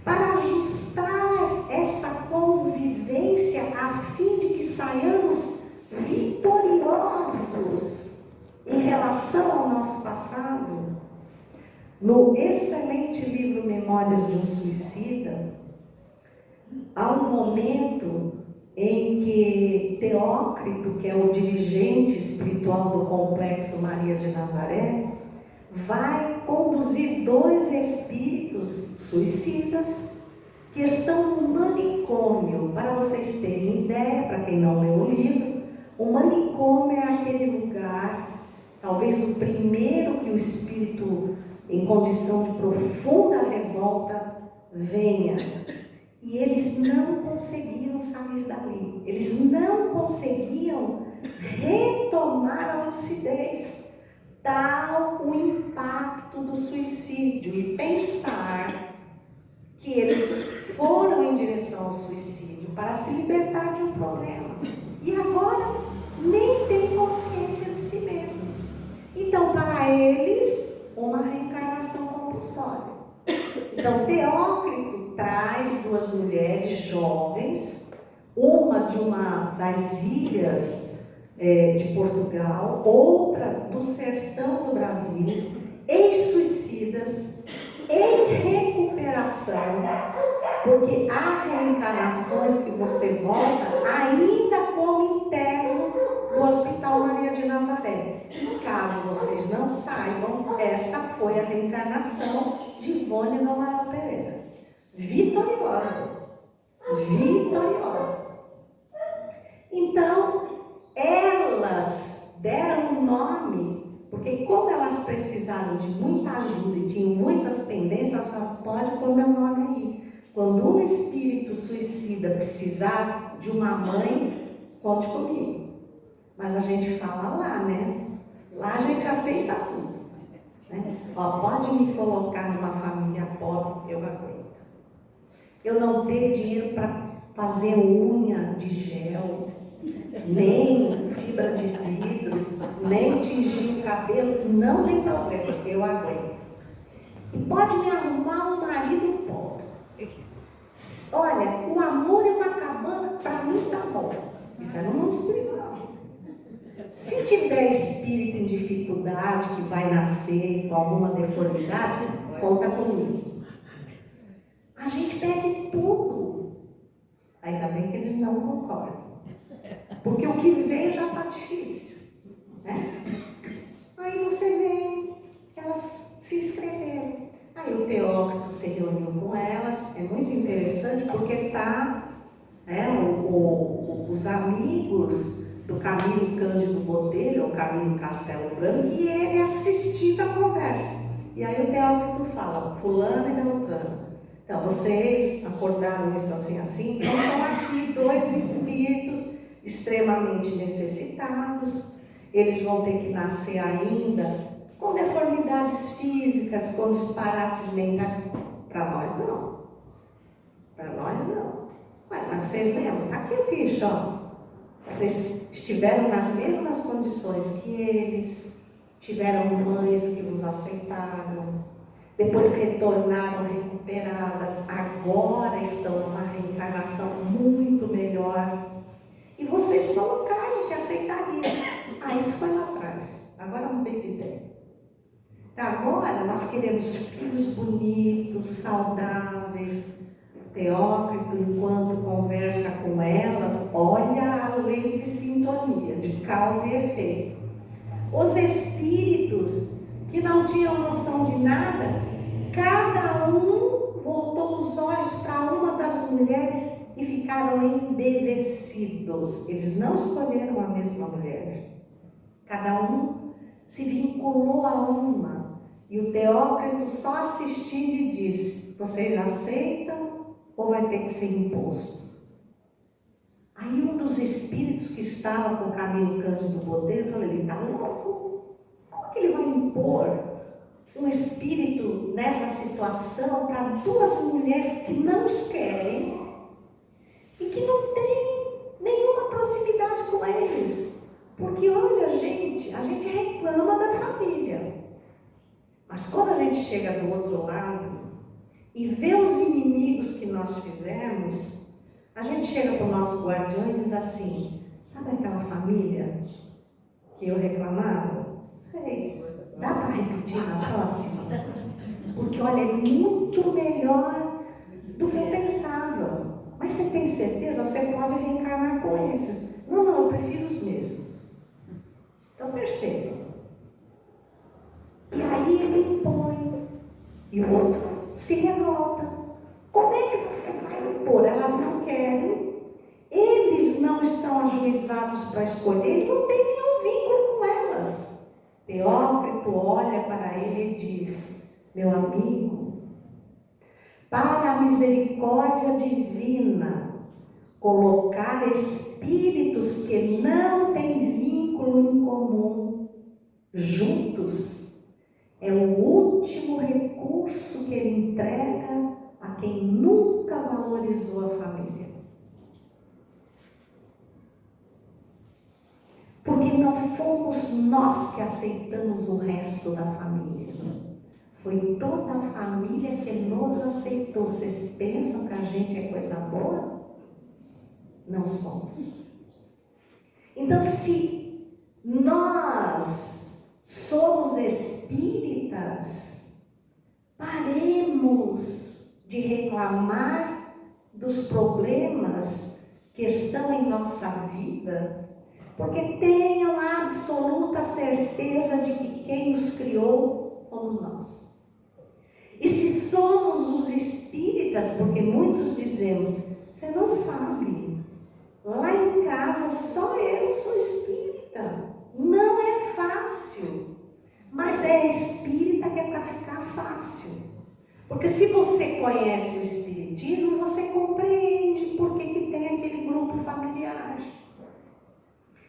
Para ajustar essa convivência a fim de que saiamos vitoriosos em relação ao nosso passado. No excelente livro Memórias de um Suicida, há um momento em que Teócrito, que é o dirigente espiritual do Complexo Maria de Nazaré, vai conduzir 2 espíritos suicidas que estão no manicômio. Para vocês terem ideia, para quem não leu o livro, o manicômio é aquele lugar, talvez o primeiro que o espírito em condição de profunda revolta venha. E eles não conseguiram sair dali. Eles não conseguiam retomar a lucidez. Tal o impacto do suicídio. E pensar que eles foram em direção ao suicídio para se libertar de um problema. E agora nem têm consciência de si mesmos. Então, para eles, uma reencarnação compulsória. Então, Teócrito traz 2 mulheres jovens, uma de uma das ilhas de Portugal, outra do sertão do Brasil, ex-suicidas, em recuperação, porque há reencarnações que você volta ainda como interno do Hospital Maria de Nazaré. E caso vocês não saibam, essa foi a reencarnação de Ivone do Amaral Pereira. Vitoriosa. Vitoriosa. Então, elas deram um nome, porque como elas precisaram de muita ajuda e tinham muitas pendências, elas falaram, pode pôr meu nome aí. Quando um espírito suicida precisar de uma mãe, conte comigo. Mas a gente fala lá, né? Lá a gente aceita tudo. Né? Ó, pode me colocar numa família pobre, eu aguento. Eu não ter dinheiro para fazer unha de gel, nem fibra de vidro, nem tingir o cabelo, não tem problema, eu aguento. E pode me arrumar um marido pobre. Olha, o amor é uma cabana, para mim tá bom. Isso é no mundo espiritual. Se tiver espírito em dificuldade, que vai nascer com alguma deformidade, conta comigo. A gente pede tudo. Ainda bem que eles não concordam. Porque o que vem já está difícil. Né? Aí você vê, elas se inscreveram. Aí o Teócrito se reuniu com elas. É muito interessante porque está os amigos do Camilo Cândido Botelho, ou Camilo Castelo Branco, e ele assistindo a conversa. E aí o Teócrito fala, fulano e beltrano. Então, vocês acordaram isso assim, então estão aqui dois espíritos extremamente necessitados, eles vão ter que nascer ainda com deformidades físicas, com disparates mentais. Para nós não. Para nós não. Ué, mas vocês lembram? Está aqui o ficha, ó. Vocês estiveram nas mesmas condições que eles, tiveram mães que os aceitaram, depois retornaram recuperadas, agora estão numa reencarnação muito melhor. E vocês colocaram que aceitariam. Ah, isso foi lá atrás. Agora não tem de ideia. Agora nós queremos filhos bonitos, saudáveis. Teócrito, enquanto conversa com elas, olha a lei de sintonia, de causa e efeito. Os espíritos que não tinham noção de nada, cada um voltou os olhos para uma das mulheres e ficaram embevecidos. Eles não escolheram a mesma mulher. Cada um se vinculou a uma. E o Teócrito só assistindo e disse, vocês aceitam ou vai ter que ser imposto? Aí um dos espíritos que estava com o Camilo Cândido Botelho falou, ele está louco? Como que ele vai impor um espírito nessa situação para duas mulheres que não os querem e que não tem nenhuma proximidade com eles? Porque olha, a gente reclama da família. Mas quando a gente chega do outro lado e vê os inimigos que nós fizemos, a gente chega para o nosso guardião e diz assim, sabe aquela família que eu reclamava? Sei, dá para repetir na próxima? Porque olha, é muito melhor do que eu pensava. Mas você tem certeza? Você pode reencarnar com esses. Não, eu prefiro os mesmos. Então perceba. E aí ele impõe. E o outro se revolta. Como é que você vai impor? Elas não querem. Eles não estão ajuizados para escolher e não tem nenhum vínculo com elas. Teócrito olha para ele e diz, meu amigo, para a misericórdia divina, colocar espíritos que não têm vínculo em comum juntos é o último recurso que ele entrega a quem nunca valorizou a família. Porque não fomos nós que aceitamos o resto da família. Foi toda a família que nos aceitou. Vocês pensam que a gente é coisa boa? Não somos. Então, se nós somos espíritas, paremos de reclamar dos problemas que estão em nossa vida, porque tenham a absoluta certeza de que quem os criou fomos nós. E se somos os espíritas, porque muitos dizemos, você não sabe, lá em casa só eu sou espírita. Não é fácil, mas é espírita que é para ficar fácil. Porque se você conhece o espiritismo, você compreende por que tem aquele grupo familiar.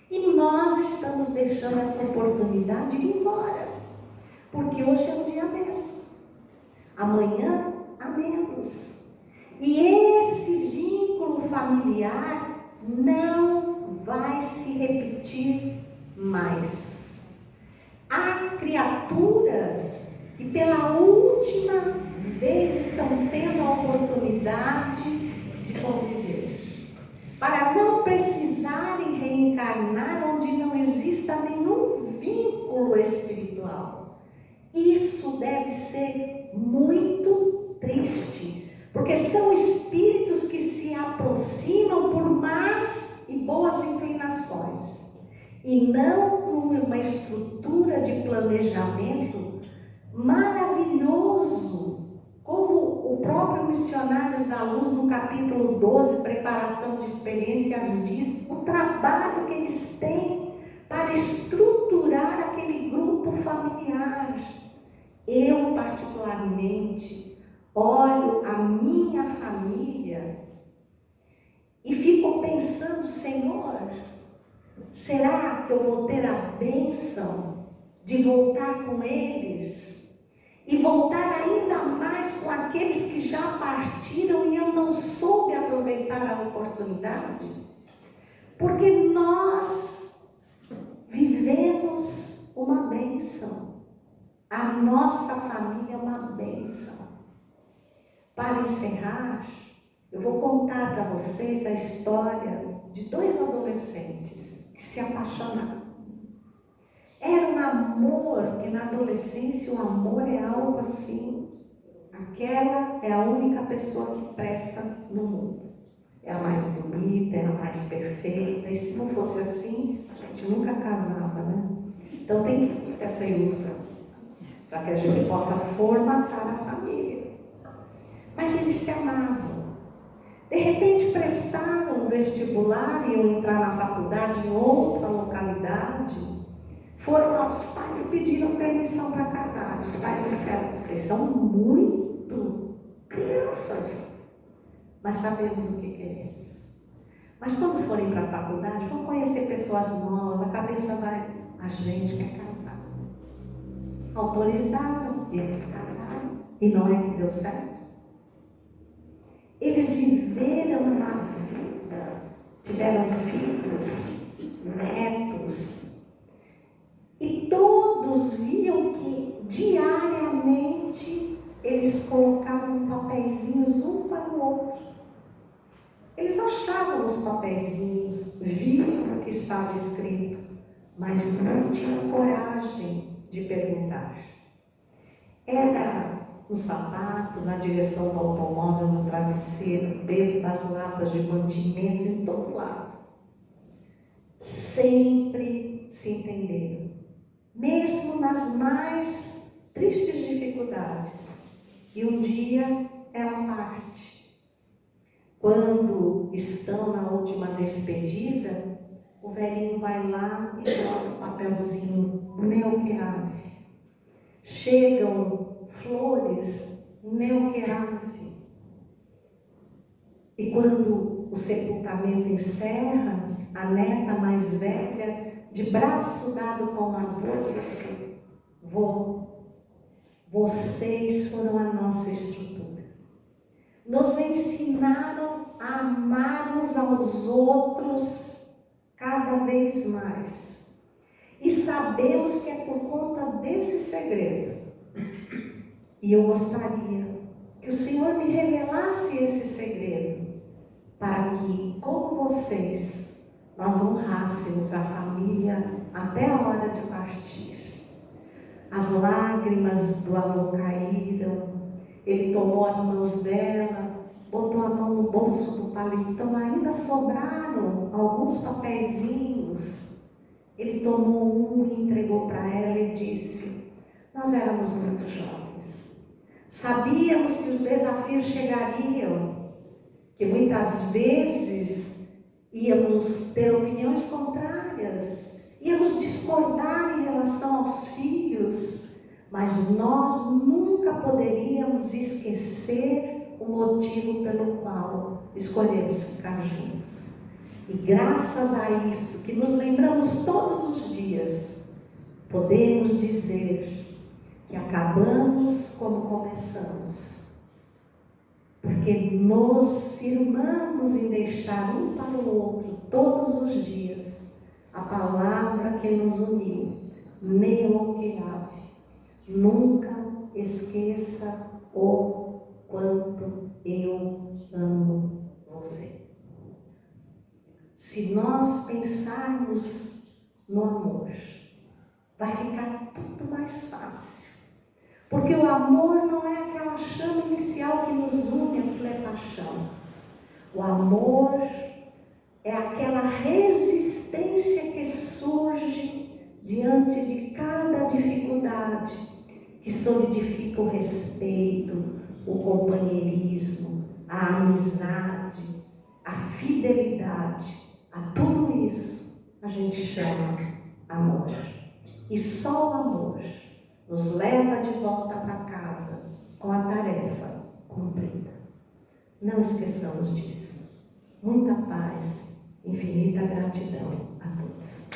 E nós estamos deixando essa oportunidade de ir embora. porque hoje é um dia a menos, amanhã a menos. E esse vínculo familiar não vai se repetir mais. Há criaturas que pela última vez estão tendo a oportunidade de conviver, para não precisarem reencarnar onde não exista nenhum vínculo espiritual. Isso deve ser muito triste, porque são espíritos que se aproximam por más e boas inclinações, e não numa estrutura de planejamento maravilhoso, como o próprio Missionários da Luz, no capítulo 12, Preparação de Experiências, diz o trabalho que eles têm para estruturar aquele grupo familiar. Eu, particularmente, olho a minha família e fico pensando, Senhor, será que eu vou ter a bênção de voltar com eles e voltar ainda mais com aqueles que já partiram e eu não soube aproveitar a oportunidade? Porque nós vivemos uma bênção. A nossa família é uma bênção. Para encerrar, eu vou contar para vocês a história de 2 adolescentes que se apaixonaram. Era um amor, que na adolescência o amor é algo assim. Aquela é a única pessoa que presta no mundo. É a mais bonita, é a mais perfeita. E se não fosse assim, a gente nunca casava, né? Então tem que ter essa ilusão, para que a gente possa formatar a família. Mas eles se amavam. De repente prestaram um vestibular e iam entrar na faculdade em outra localidade. Foram aos pais e pediram permissão para casar. Os pais disseram: vocês são muito crianças, mas sabemos o que queremos. Mas quando forem para a faculdade, vão conhecer pessoas novas, a cabeça vai, a gente quer casar. Autorizaram, eles casaram, e não é que deu certo. Eles viveram uma vida, tiveram filhos, netos, e todos viam que diariamente eles colocavam papeizinhos um para o outro. Eles achavam os papeizinhos, viam o que estava escrito, mas não tinham coragem de perguntar. Era no sapato, na direção do automóvel, no travesseiro, dentro das latas de mantimentos, em todo lado. Sempre se entenderam, mesmo nas mais tristes dificuldades. E um dia ela parte. Quando estão na última despedida, o velhinho vai lá e coloca um papelzinho, meu que ave. Chegam flores, meu que ave. E quando o sepultamento encerra, a neta mais velha, de braço dado com o avô, disse: vô, vocês foram a nossa estrutura. Nos ensinaram a amar uns aos outros cada vez mais. E sabemos que é por conta desse segredo. E eu gostaria que o Senhor me revelasse esse segredo, para que, como vocês, nós honrássemos a família até a hora de partir. As lágrimas do avô caíram, ele tomou as mãos dela, botou a mão no bolso do paletó, ainda sobraram alguns papeizinhos. Ele tomou um e entregou para ela e disse: nós éramos muito jovens, sabíamos que os desafios chegariam, que muitas vezes íamos ter opiniões contrárias, íamos discordar em relação aos filhos, mas nós nunca poderíamos esquecer o motivo pelo qual escolhemos ficar juntos. E graças a isso, que nos lembramos todos os dias, podemos dizer que acabamos como começamos, porque nos firmamos em deixar um para o outro todos os dias a palavra que nos uniu, Neoquirave. Nunca esqueça o quanto eu amo você. Se nós pensarmos no amor, vai ficar tudo mais fácil. Porque o amor não é aquela chama inicial que nos une, aquilo é paixão. O amor é aquela resistência que surge diante de cada dificuldade, que solidifica o respeito, o companheirismo, a amizade, a fidelidade. A tudo isso a gente chama amor. E só o amor nos leva de volta para casa com a tarefa cumprida. Não esqueçamos disso. Muita paz, infinita gratidão a todos.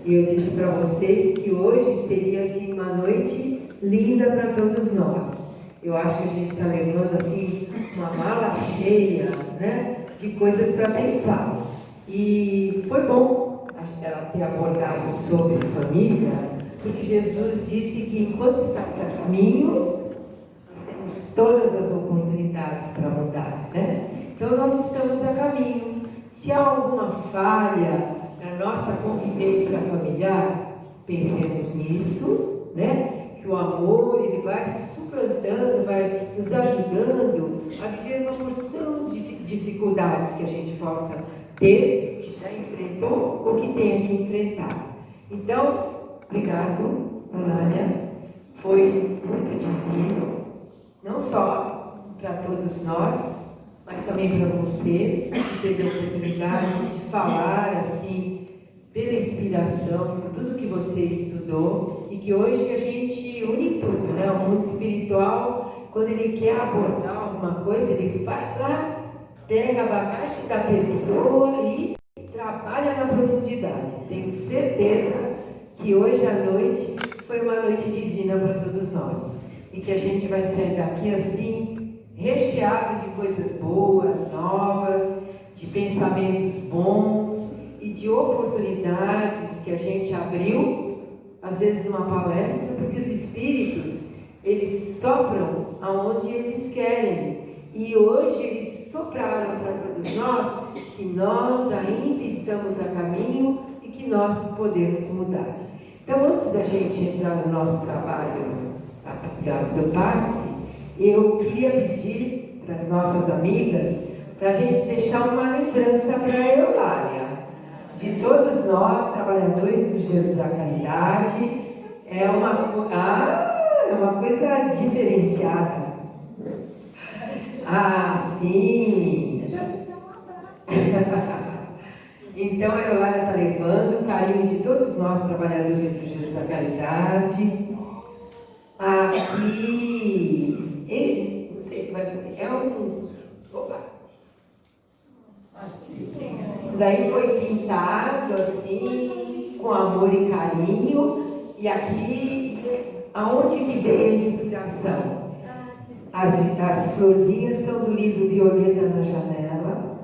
E eu disse para vocês que hoje seria assim uma noite linda para todos nós. Eu acho que a gente está levando assim uma mala cheia, né, de coisas para pensar. E foi bom ela ter abordado sobre família, porque Jesus disse que enquanto estamos a caminho, nós temos todas as oportunidades para mudar, né? Então nós estamos a caminho. Se há alguma falha na nossa convivência familiar, pensemos nisso, né? Que o amor, ele vai suplantando, vai nos ajudando a viver uma porção de dificuldades que a gente possa ter, que já enfrentou ou que tenha que enfrentar. Então, obrigado, Olânia. Foi muito divino, não só para todos nós, mas também para você, que teve a oportunidade de falar assim, pela inspiração, por tudo que você estudou, e que hoje a gente une tudo, né? O mundo espiritual, quando ele quer abordar alguma coisa, ele vai lá, pega a bagagem da pessoa e trabalha na profundidade. Tenho certeza que hoje à noite foi uma noite divina para todos nós, e que a gente vai sair daqui assim, recheado de coisas boas, novas, de pensamentos bons e de oportunidades que a gente abriu, às vezes numa palestra, porque os espíritos, eles sopram aonde eles querem. E hoje eles sopraram para todos nós que nós ainda estamos a caminho e que nós podemos mudar. Então, antes da gente entrar no nosso trabalho do passe, eu queria pedir para as nossas amigas para a gente deixar uma lembrança para a Eulália, de todos nós, trabalhadores do Jesus da Caridade. É uma coisa diferenciada. Ah, sim! Então a Eulália está levando o carinho de todos nós, trabalhadores do Jesus da Caridade. Aqui, não sei se vai ver, opa! Isso daí foi pintado assim, com amor e carinho. E aqui, aonde que veio a inspiração? As florzinhas são do livro Violeta na Janela,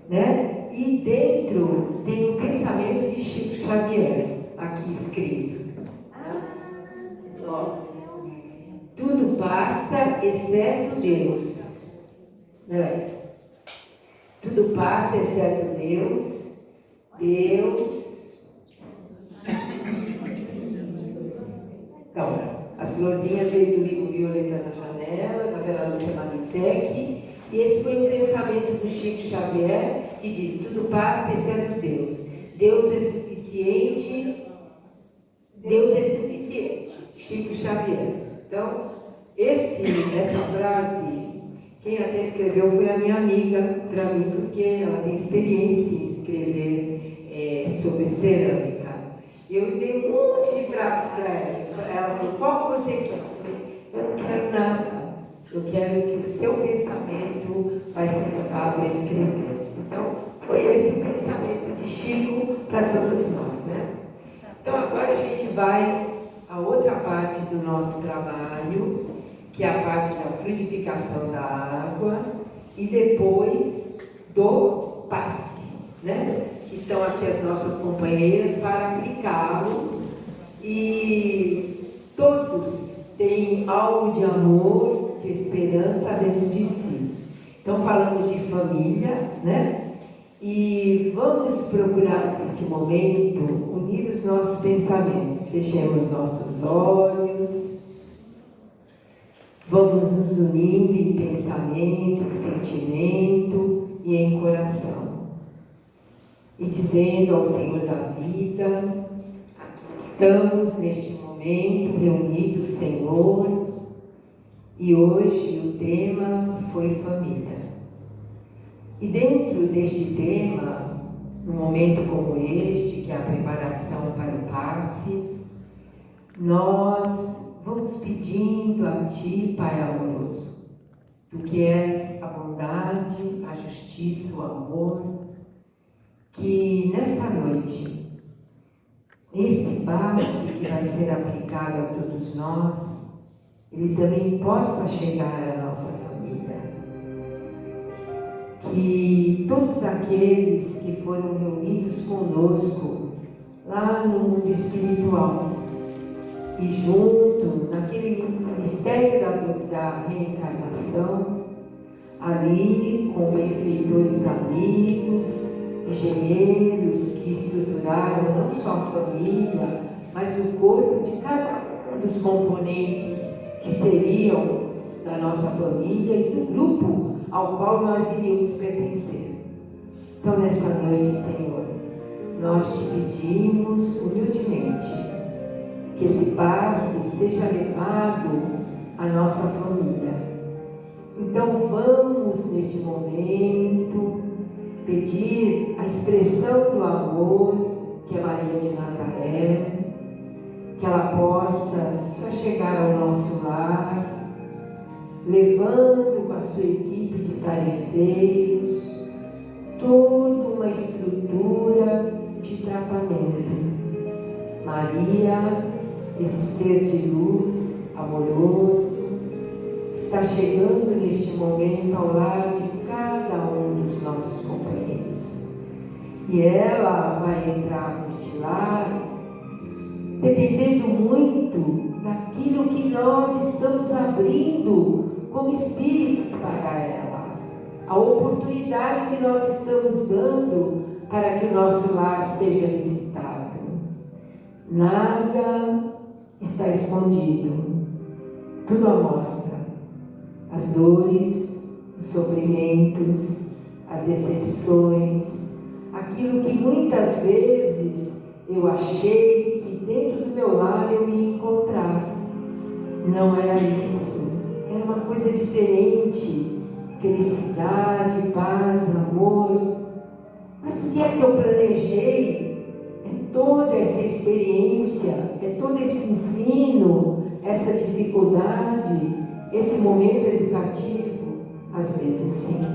né? E dentro tem o pensamento de Chico Xavier, aqui escrito. Ó, tudo passa, exceto Deus. Não é? Tudo passa, exceto Deus. Deus. Então, as florzinhas veio do livro Violeta na Janela, da Bela Lúcia Marizek, e esse foi o pensamento do Chico Xavier, que diz: tudo passa, exceto Deus. Deus é suficiente. Deus é suficiente. Chico Xavier. Então, essa frase, quem até escreveu foi a minha amiga, para mim, porque ela tem experiência em escrever sobre cerâmica. Eu dei um monte de frases para ela. Ela falou: qual que você quer? Eu falei: eu não quero nada. Eu quero que o seu pensamento vai ser levado a escrever. Então, foi esse o pensamento de Chico para todos nós, né? Então agora a gente vai a outra parte do nosso trabalho, que é a parte da fluidificação da água e depois do passe, né? Que estão aqui as nossas companheiras para aplicá-lo, e todos têm algo de amor, de esperança dentro de si. Então falamos de família, né? E vamos procurar neste momento unir os nossos pensamentos. Fechemos nossos olhos. Vamos nos unindo em pensamento, em sentimento e em coração. E dizendo ao Senhor da vida: aqui estamos neste momento reunidos, Senhor, e hoje o tema foi família. E dentro deste tema, num momento como este, que é a preparação para o passe, nós vamos pedindo a Ti, Pai amoroso, Tu que és a bondade, a justiça, o amor, que nesta noite, esse passe que vai ser aplicado a todos nós, ele também possa chegar à nossa família. Que todos aqueles que foram reunidos conosco lá no mundo espiritual e junto naquele mistério da reencarnação, ali com benfeitores amigos, engenheiros que estruturaram não só a família, mas o corpo de cada um dos componentes que seriam da nossa família e do grupo ao qual nós iríamos pertencer. Então, nessa noite, Senhor, nós te pedimos humildemente que esse passe seja levado à nossa família. Então, vamos neste momento pedir a expressão do amor, que é Maria de Nazaré, que ela possa só chegar ao nosso lar, levando com a sua equipe de tarefeiros toda uma estrutura de tratamento. Maria, esse ser de luz amoroso, está chegando neste momento ao lar de cada um dos nossos companheiros. E ela vai entrar neste lar dependendo muito daquilo que nós estamos abrindo como espíritos para ela, a oportunidade que nós estamos dando para que o nosso lar seja visitado. Nada está escondido, tudo à mostra. As dores, os sofrimentos, as decepções, aquilo que muitas vezes eu achei que dentro do meu lar eu ia encontrar. Não era isso, era uma coisa diferente, felicidade, paz, amor. Mas o que é que eu planejei? É toda essa experiência, é todo esse ensino, essa dificuldade, esse momento educativo? Às vezes sim.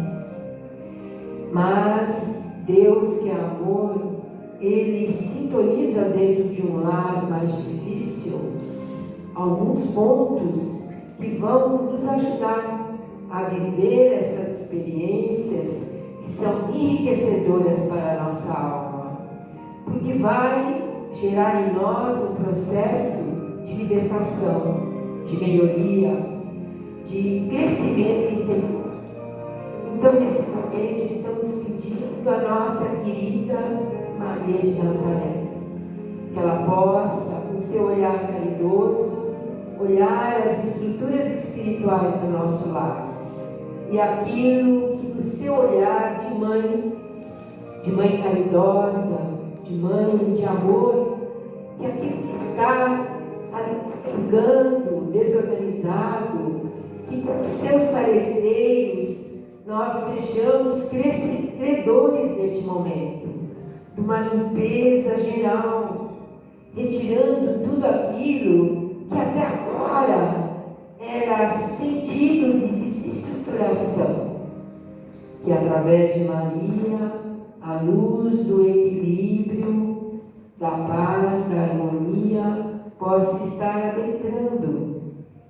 Mas Deus, que é amor, Ele sintoniza dentro de um lar mais difícil alguns pontos que vão nos ajudar a viver essas experiências que são enriquecedoras para a nossa alma, porque vai gerar em nós um processo de libertação, de melhoria, de crescimento interior. Então, nesse momento, estamos pedindo à nossa querida Maria de Nazaré que ela possa, com seu olhar caridoso, olhar as estruturas espirituais do nosso lar e aquilo que, no seu olhar de mãe caridosa, de mãe de amor, que aquilo que está ali despencando, desorganizado, que com seus tarefeiros nós sejamos credores neste momento, de uma limpeza geral, retirando tudo aquilo que até agora era sentido de desestruturação, que através de Maria, a luz do equilíbrio, da paz, da harmonia, possa estar adentrando.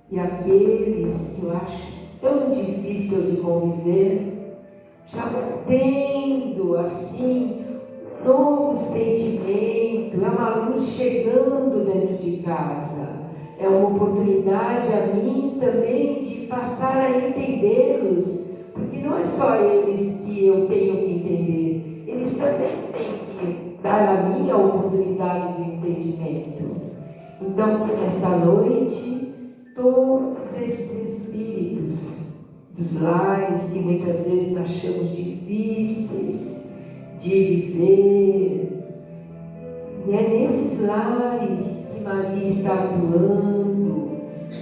E aqueles que eu acho tão difícil de conviver, já tendo assim novo sentimento, é uma luz chegando dentro de casa, é uma oportunidade a mim também de passar a entendê-los, porque não é só eles que eu tenho que entender, eles também têm que dar a mim a oportunidade do entendimento. Então, que nesta noite, todos esses espíritos dos lares que muitas vezes achamos difíceis de viver, é nesses lares que Maria está atuando,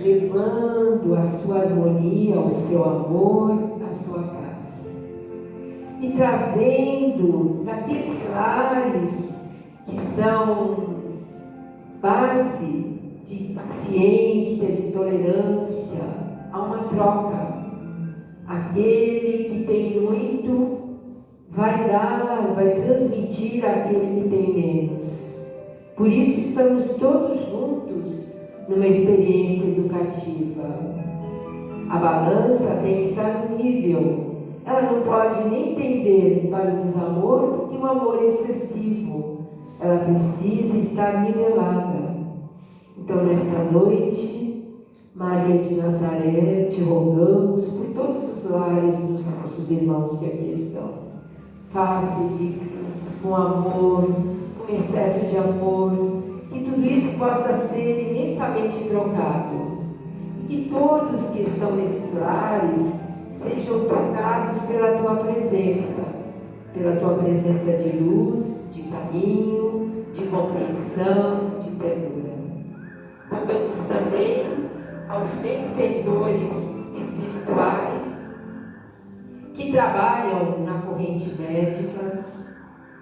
levando a sua harmonia, o seu amor, a sua paz. E trazendo daqueles lares que são base de paciência, de tolerância, a uma troca. Aquele que tem muito vai dar, vai transmitir àquele que tem menos. Por isso estamos todos juntos numa experiência educativa. A balança tem que estar no nível. Ela não pode nem tender para o desamor, porque o amor é excessivo. Ela precisa estar nivelada. Então, nesta noite, Maria de Nazaré, te rogamos por todos os lares dos nossos irmãos que aqui estão. Faça difíceis com amor, com excesso de amor, que tudo isso possa ser imensamente trocado. E que todos que estão nesses lares sejam tocados pela tua presença de luz, de carinho, de compreensão, de ternura. Rogamos também aos benfeitores espirituais que trabalham na corrente médica,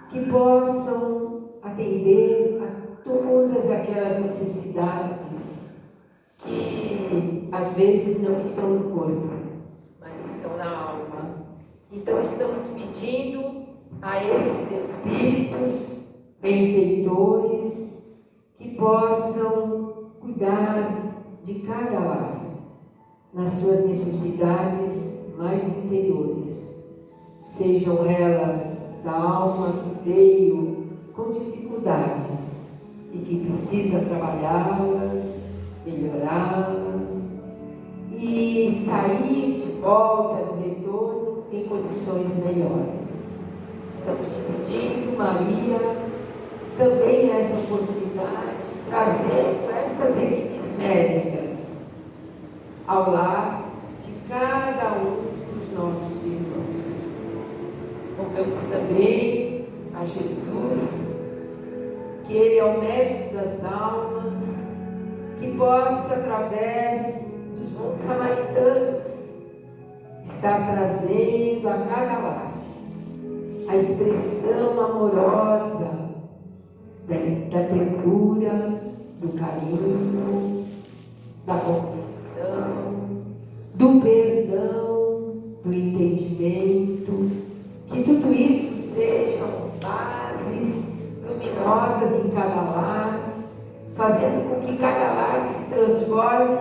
que possam atender a todas aquelas necessidades que às vezes não estão no corpo, mas estão na alma. Então estamos pedindo a esses espíritos benfeitores que possam cuidar de cada lar, nas suas necessidades mais interiores, sejam elas da alma que veio com dificuldades e que precisa trabalhá-las, melhorá-las e sair de volta do retorno em condições melhores. Estamos te pedindo, Maria, também essa oportunidade, trazendo essas equipes médicas ao lar de cada um dos nossos irmãos. Rogamos também a Jesus, que Ele é o médico das almas, que possa, através dos bons samaritanos, estar trazendo a cada lar a expressão amorosa da ternura, do carinho, da compreensão, do perdão, do entendimento, que tudo isso sejam bases luminosas em cada lar, fazendo com que cada lar se transforme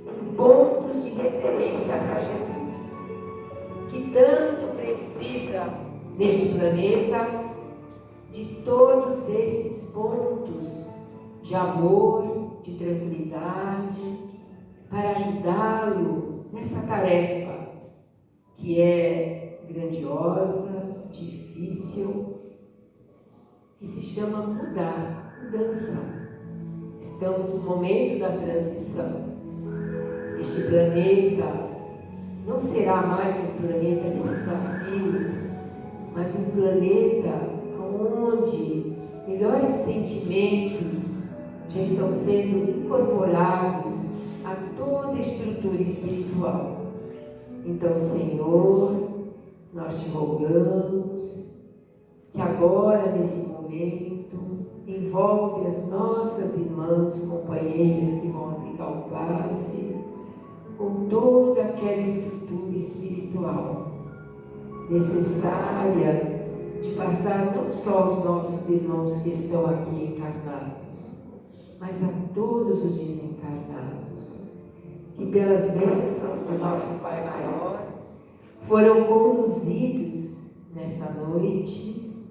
em pontos de referência para Jesus, que tanto precisa neste planeta de todos esses pontos de amor, de tranquilidade, para ajudá-lo nessa tarefa que é grandiosa, difícil, que se chama mudança. Estamos no momento da transição. Este planeta não será mais um planeta de desafios, mas um planeta onde melhores sentimentos já estão sendo incorporados a toda a estrutura espiritual. Então, Senhor, nós te rogamos que agora, nesse momento, envolve as nossas irmãs, companheiras que vão aplicar o passe, com toda aquela estrutura espiritual necessária de passar não só aos nossos irmãos que estão aqui encarnados, mas a todos os desencarnados, que pelas bênçãos do nosso Pai Maior foram conduzidos nesta noite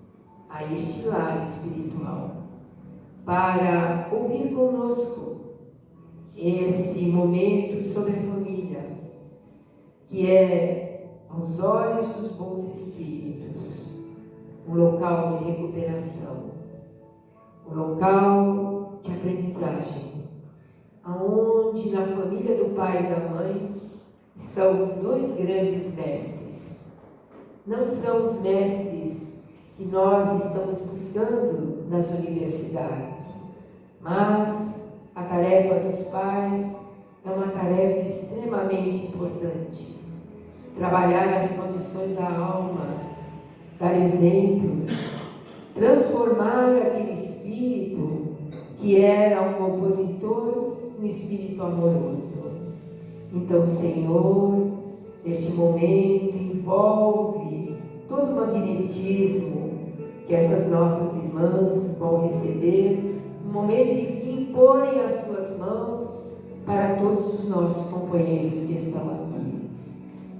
a este lar espiritual, para ouvir conosco esse momento sobre a família, que é, aos olhos dos bons espíritos, um local de recuperação, um local de aprendizagem, aonde na família do pai e da mãe estão dois grandes mestres. Não são os mestres que nós estamos buscando nas universidades, mas a tarefa dos pais é uma tarefa extremamente importante. Trabalhar as condições da alma, dar exemplos, transformar aquele espírito que era um opositor no espírito amoroso. Então, Senhor, este momento envolve todo o magnetismo que essas nossas irmãs vão receber, no momento em que imporem as suas mãos para todos os nossos companheiros que estão aqui.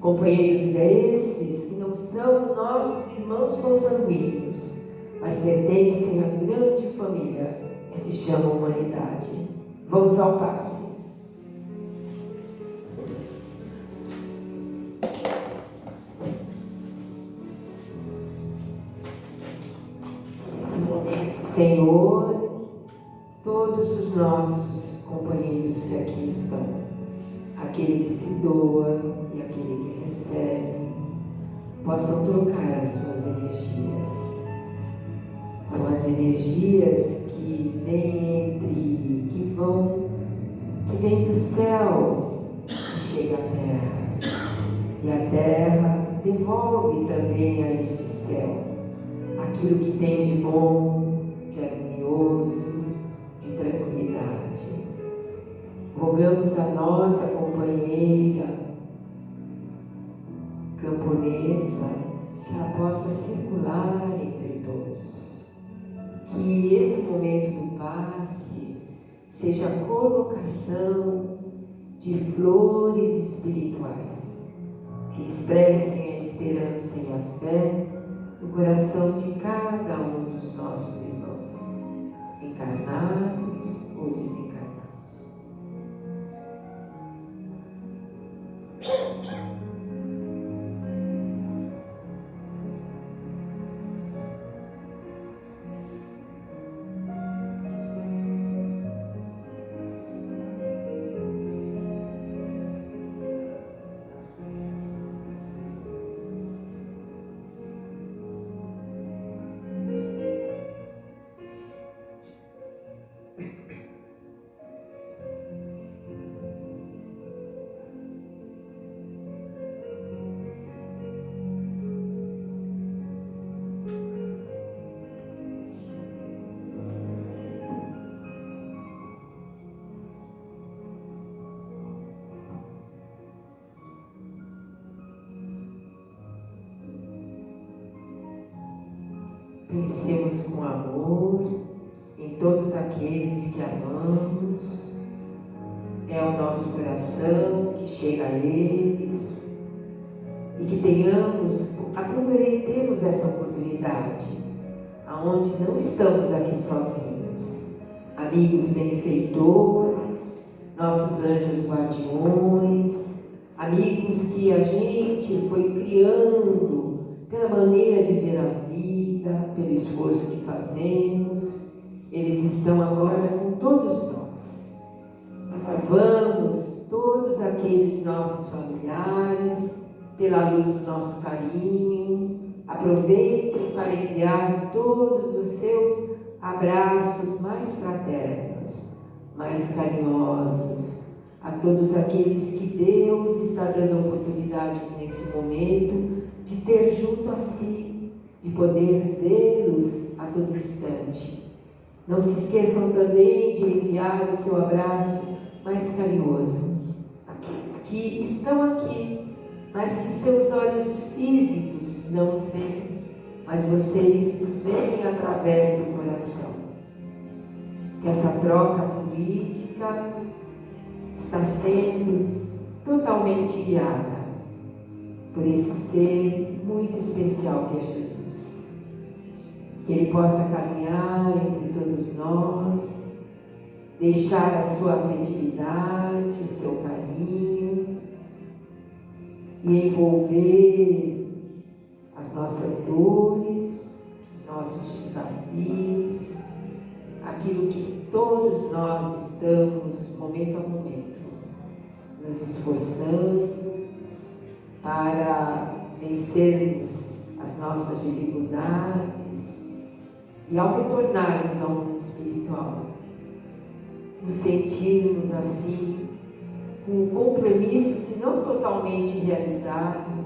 Companheiros esses que não são nossos irmãos consanguíneos, mas pertencem à grande família que se chama humanidade. Vamos ao passe. Senhor, todos os nossos companheiros que aqui estão, aquele que se doa e aquele que recebe, possam trocar as suas energias. São as energias que vêm do céu e chega à terra. E a terra devolve também a este céu aquilo que tem de bom, de harmonioso, de tranquilidade. Rogamos a nossa companheira camponesa que ela possa circular entre todos. Que esse momento do passe seja a colocação de flores espirituais que expressem a esperança e a fé no coração de cada um dos nossos irmãos, encarnados ou desencarnados. Pensemos com amor em todos aqueles que amamos. É o nosso coração que chega a eles e que aproveitemos essa oportunidade, aonde não estamos aqui sozinhos. Amigos benfeitores, nossos anjos guardiões, amigos que a gente foi criando pela maneira de ver a vida, pelo esforço que fazemos, eles estão agora com todos nós. Vamos todos aqueles nossos familiares, pela luz do nosso carinho, aproveitem para enviar todos os seus abraços mais fraternos, mais carinhosos, a todos aqueles que Deus está dando oportunidade nesse momento de ter junto a si, de poder vê-los a todo instante. Não se esqueçam também de enviar o seu abraço mais carinhoso àqueles que estão aqui, mas que seus olhos físicos não os veem. mas vocês os veem através do coração. Que essa troca fluídica está sendo totalmente guiada por esse ser muito especial que é Jesus. Que Ele possa caminhar entre todos nós, deixar a sua afetividade, o seu carinho e envolver as nossas dores, nossos desafios, aquilo que todos nós estamos, momento a momento, nos esforçando para vencermos as nossas dificuldades e, ao retornarmos ao mundo espiritual, nos sentirmos assim, com o compromisso, se não totalmente realizado,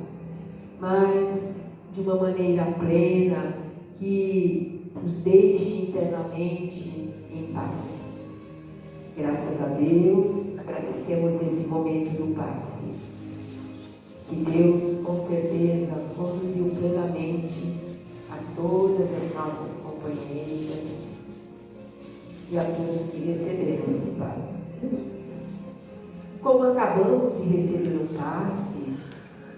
mas de uma maneira plena, que nos deixe internamente em paz. Graças a Deus, agradecemos esse momento do passe. Que Deus, com certeza, conduziu plenamente a todas as nossas companheiras e a todos que receberam esse passe. Como acabamos de receber o passe,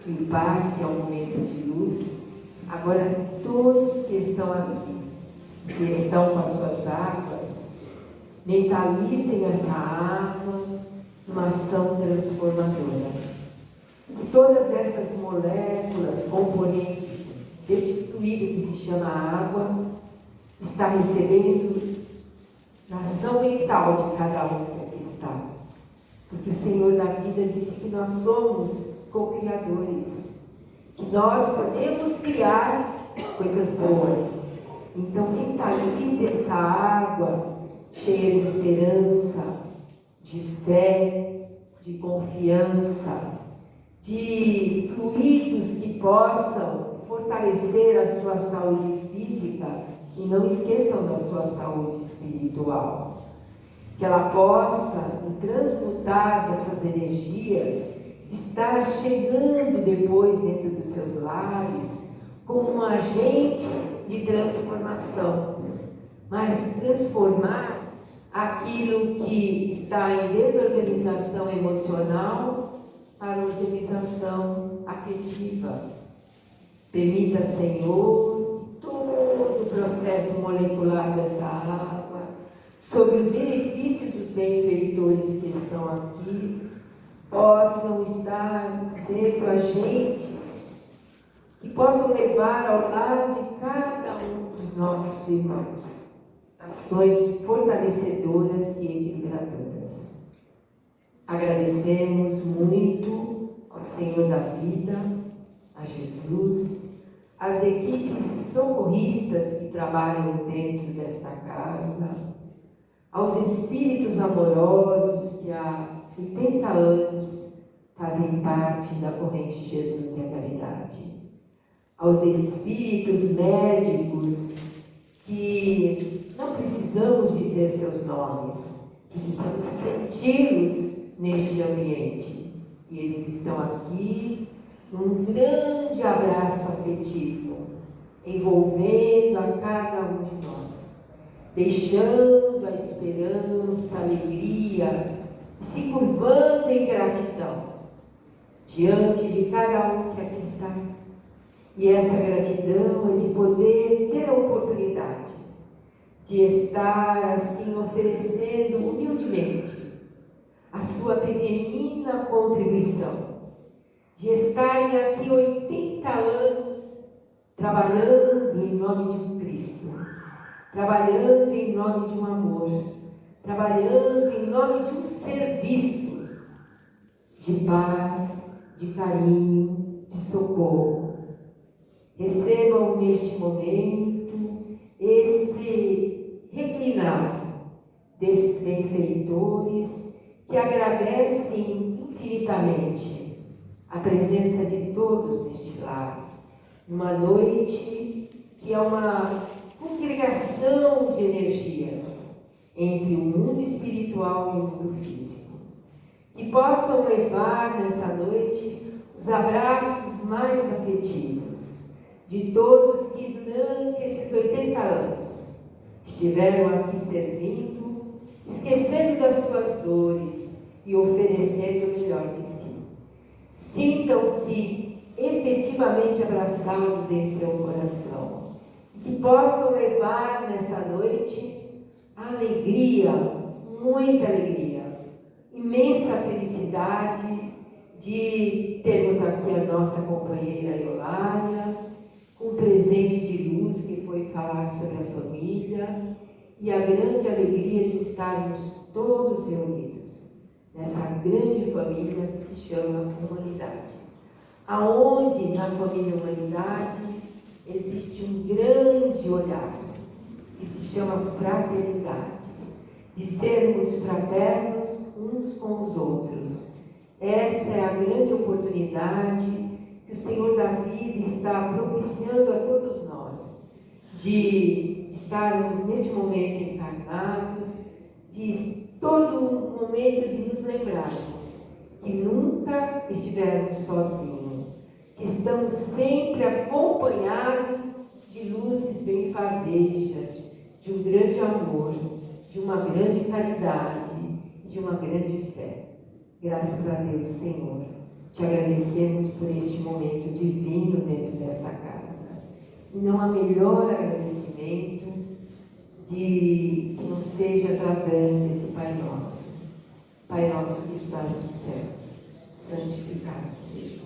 e o passe é um momento de luz, agora todos que estão aqui, que estão com as suas águas, mentalizem essa água numa ação transformadora. E todas essas moléculas, componentes deste fluido que se chama água, está recebendo a ação mental de cada um que aqui está. Porque o Senhor da vida disse que nós somos co-criadores, que nós podemos criar coisas boas. Então mentalize essa água cheia de esperança, de fé, de confiança, de fluidos que possam fortalecer a sua saúde física e não esqueçam da sua saúde espiritual. Que ela possa, no transmutar dessas energias, estar chegando depois dentro dos seus lares como um agente de transformação, mas transformar aquilo que está em desorganização emocional para organização afetiva. Permita, Senhor, todo o processo molecular dessa água, sobre o benefício dos benfeitores que estão aqui, possam estar sendo agentes que possam levar ao lar de cada um dos nossos irmãos ações fortalecedoras e equilibradoras. Agradecemos muito ao Senhor da vida, a Jesus, às equipes socorristas que trabalham dentro desta casa, aos espíritos amorosos que há 80 anos fazem parte da corrente Jesus e a Caridade, aos espíritos médicos que não precisamos dizer seus nomes, precisamos senti-los neste ambiente, e eles estão aqui num grande abraço afetivo, envolvendo a cada um de nós, deixando a esperança, a alegria, se curvando em gratidão diante de cada um que aqui está. E essa gratidão é de poder ter a oportunidade de estar assim oferecendo humildemente a sua pequenina contribuição, de estarem aqui 80 anos trabalhando em nome de um Cristo, trabalhando em nome de um amor, trabalhando em nome de um serviço de paz, de carinho, de socorro. Recebam neste momento esse reclinar desses benfeitores que agradecem infinitamente a presença de todos neste lar, numa noite que é uma congregação de energias entre o mundo espiritual e o mundo físico, que possam levar nessa noite os abraços mais afetivos de todos que durante esses 80 anos estiveram aqui servindo, esquecendo das suas dores e oferecendo o melhor de si. Sintam-se efetivamente abraçados em seu coração, que possam levar nesta noite alegria, muita alegria, imensa felicidade de termos aqui a nossa companheira Eulália, com um presente de luz que foi falar sobre a família, e a grande alegria de estarmos todos reunidos nessa grande família que se chama humanidade. Aonde na família humanidade existe um grande olhar que se chama fraternidade, de sermos fraternos uns com os outros. Essa é a grande oportunidade que o Senhor da vida está propiciando a todos nós, de estarmos neste momento encarnados, de todo momento de nos lembrarmos que nunca estivemos sozinhos, que estamos sempre acompanhados de luzes benfazejas, de um grande amor, de uma grande caridade, de uma grande fé. Graças a Deus, Senhor, te agradecemos por este momento divino dentro desta casa. E não há melhor agradecimento que não seja através desse Pai Nosso. Pai nosso que estás nos céus, santificado seja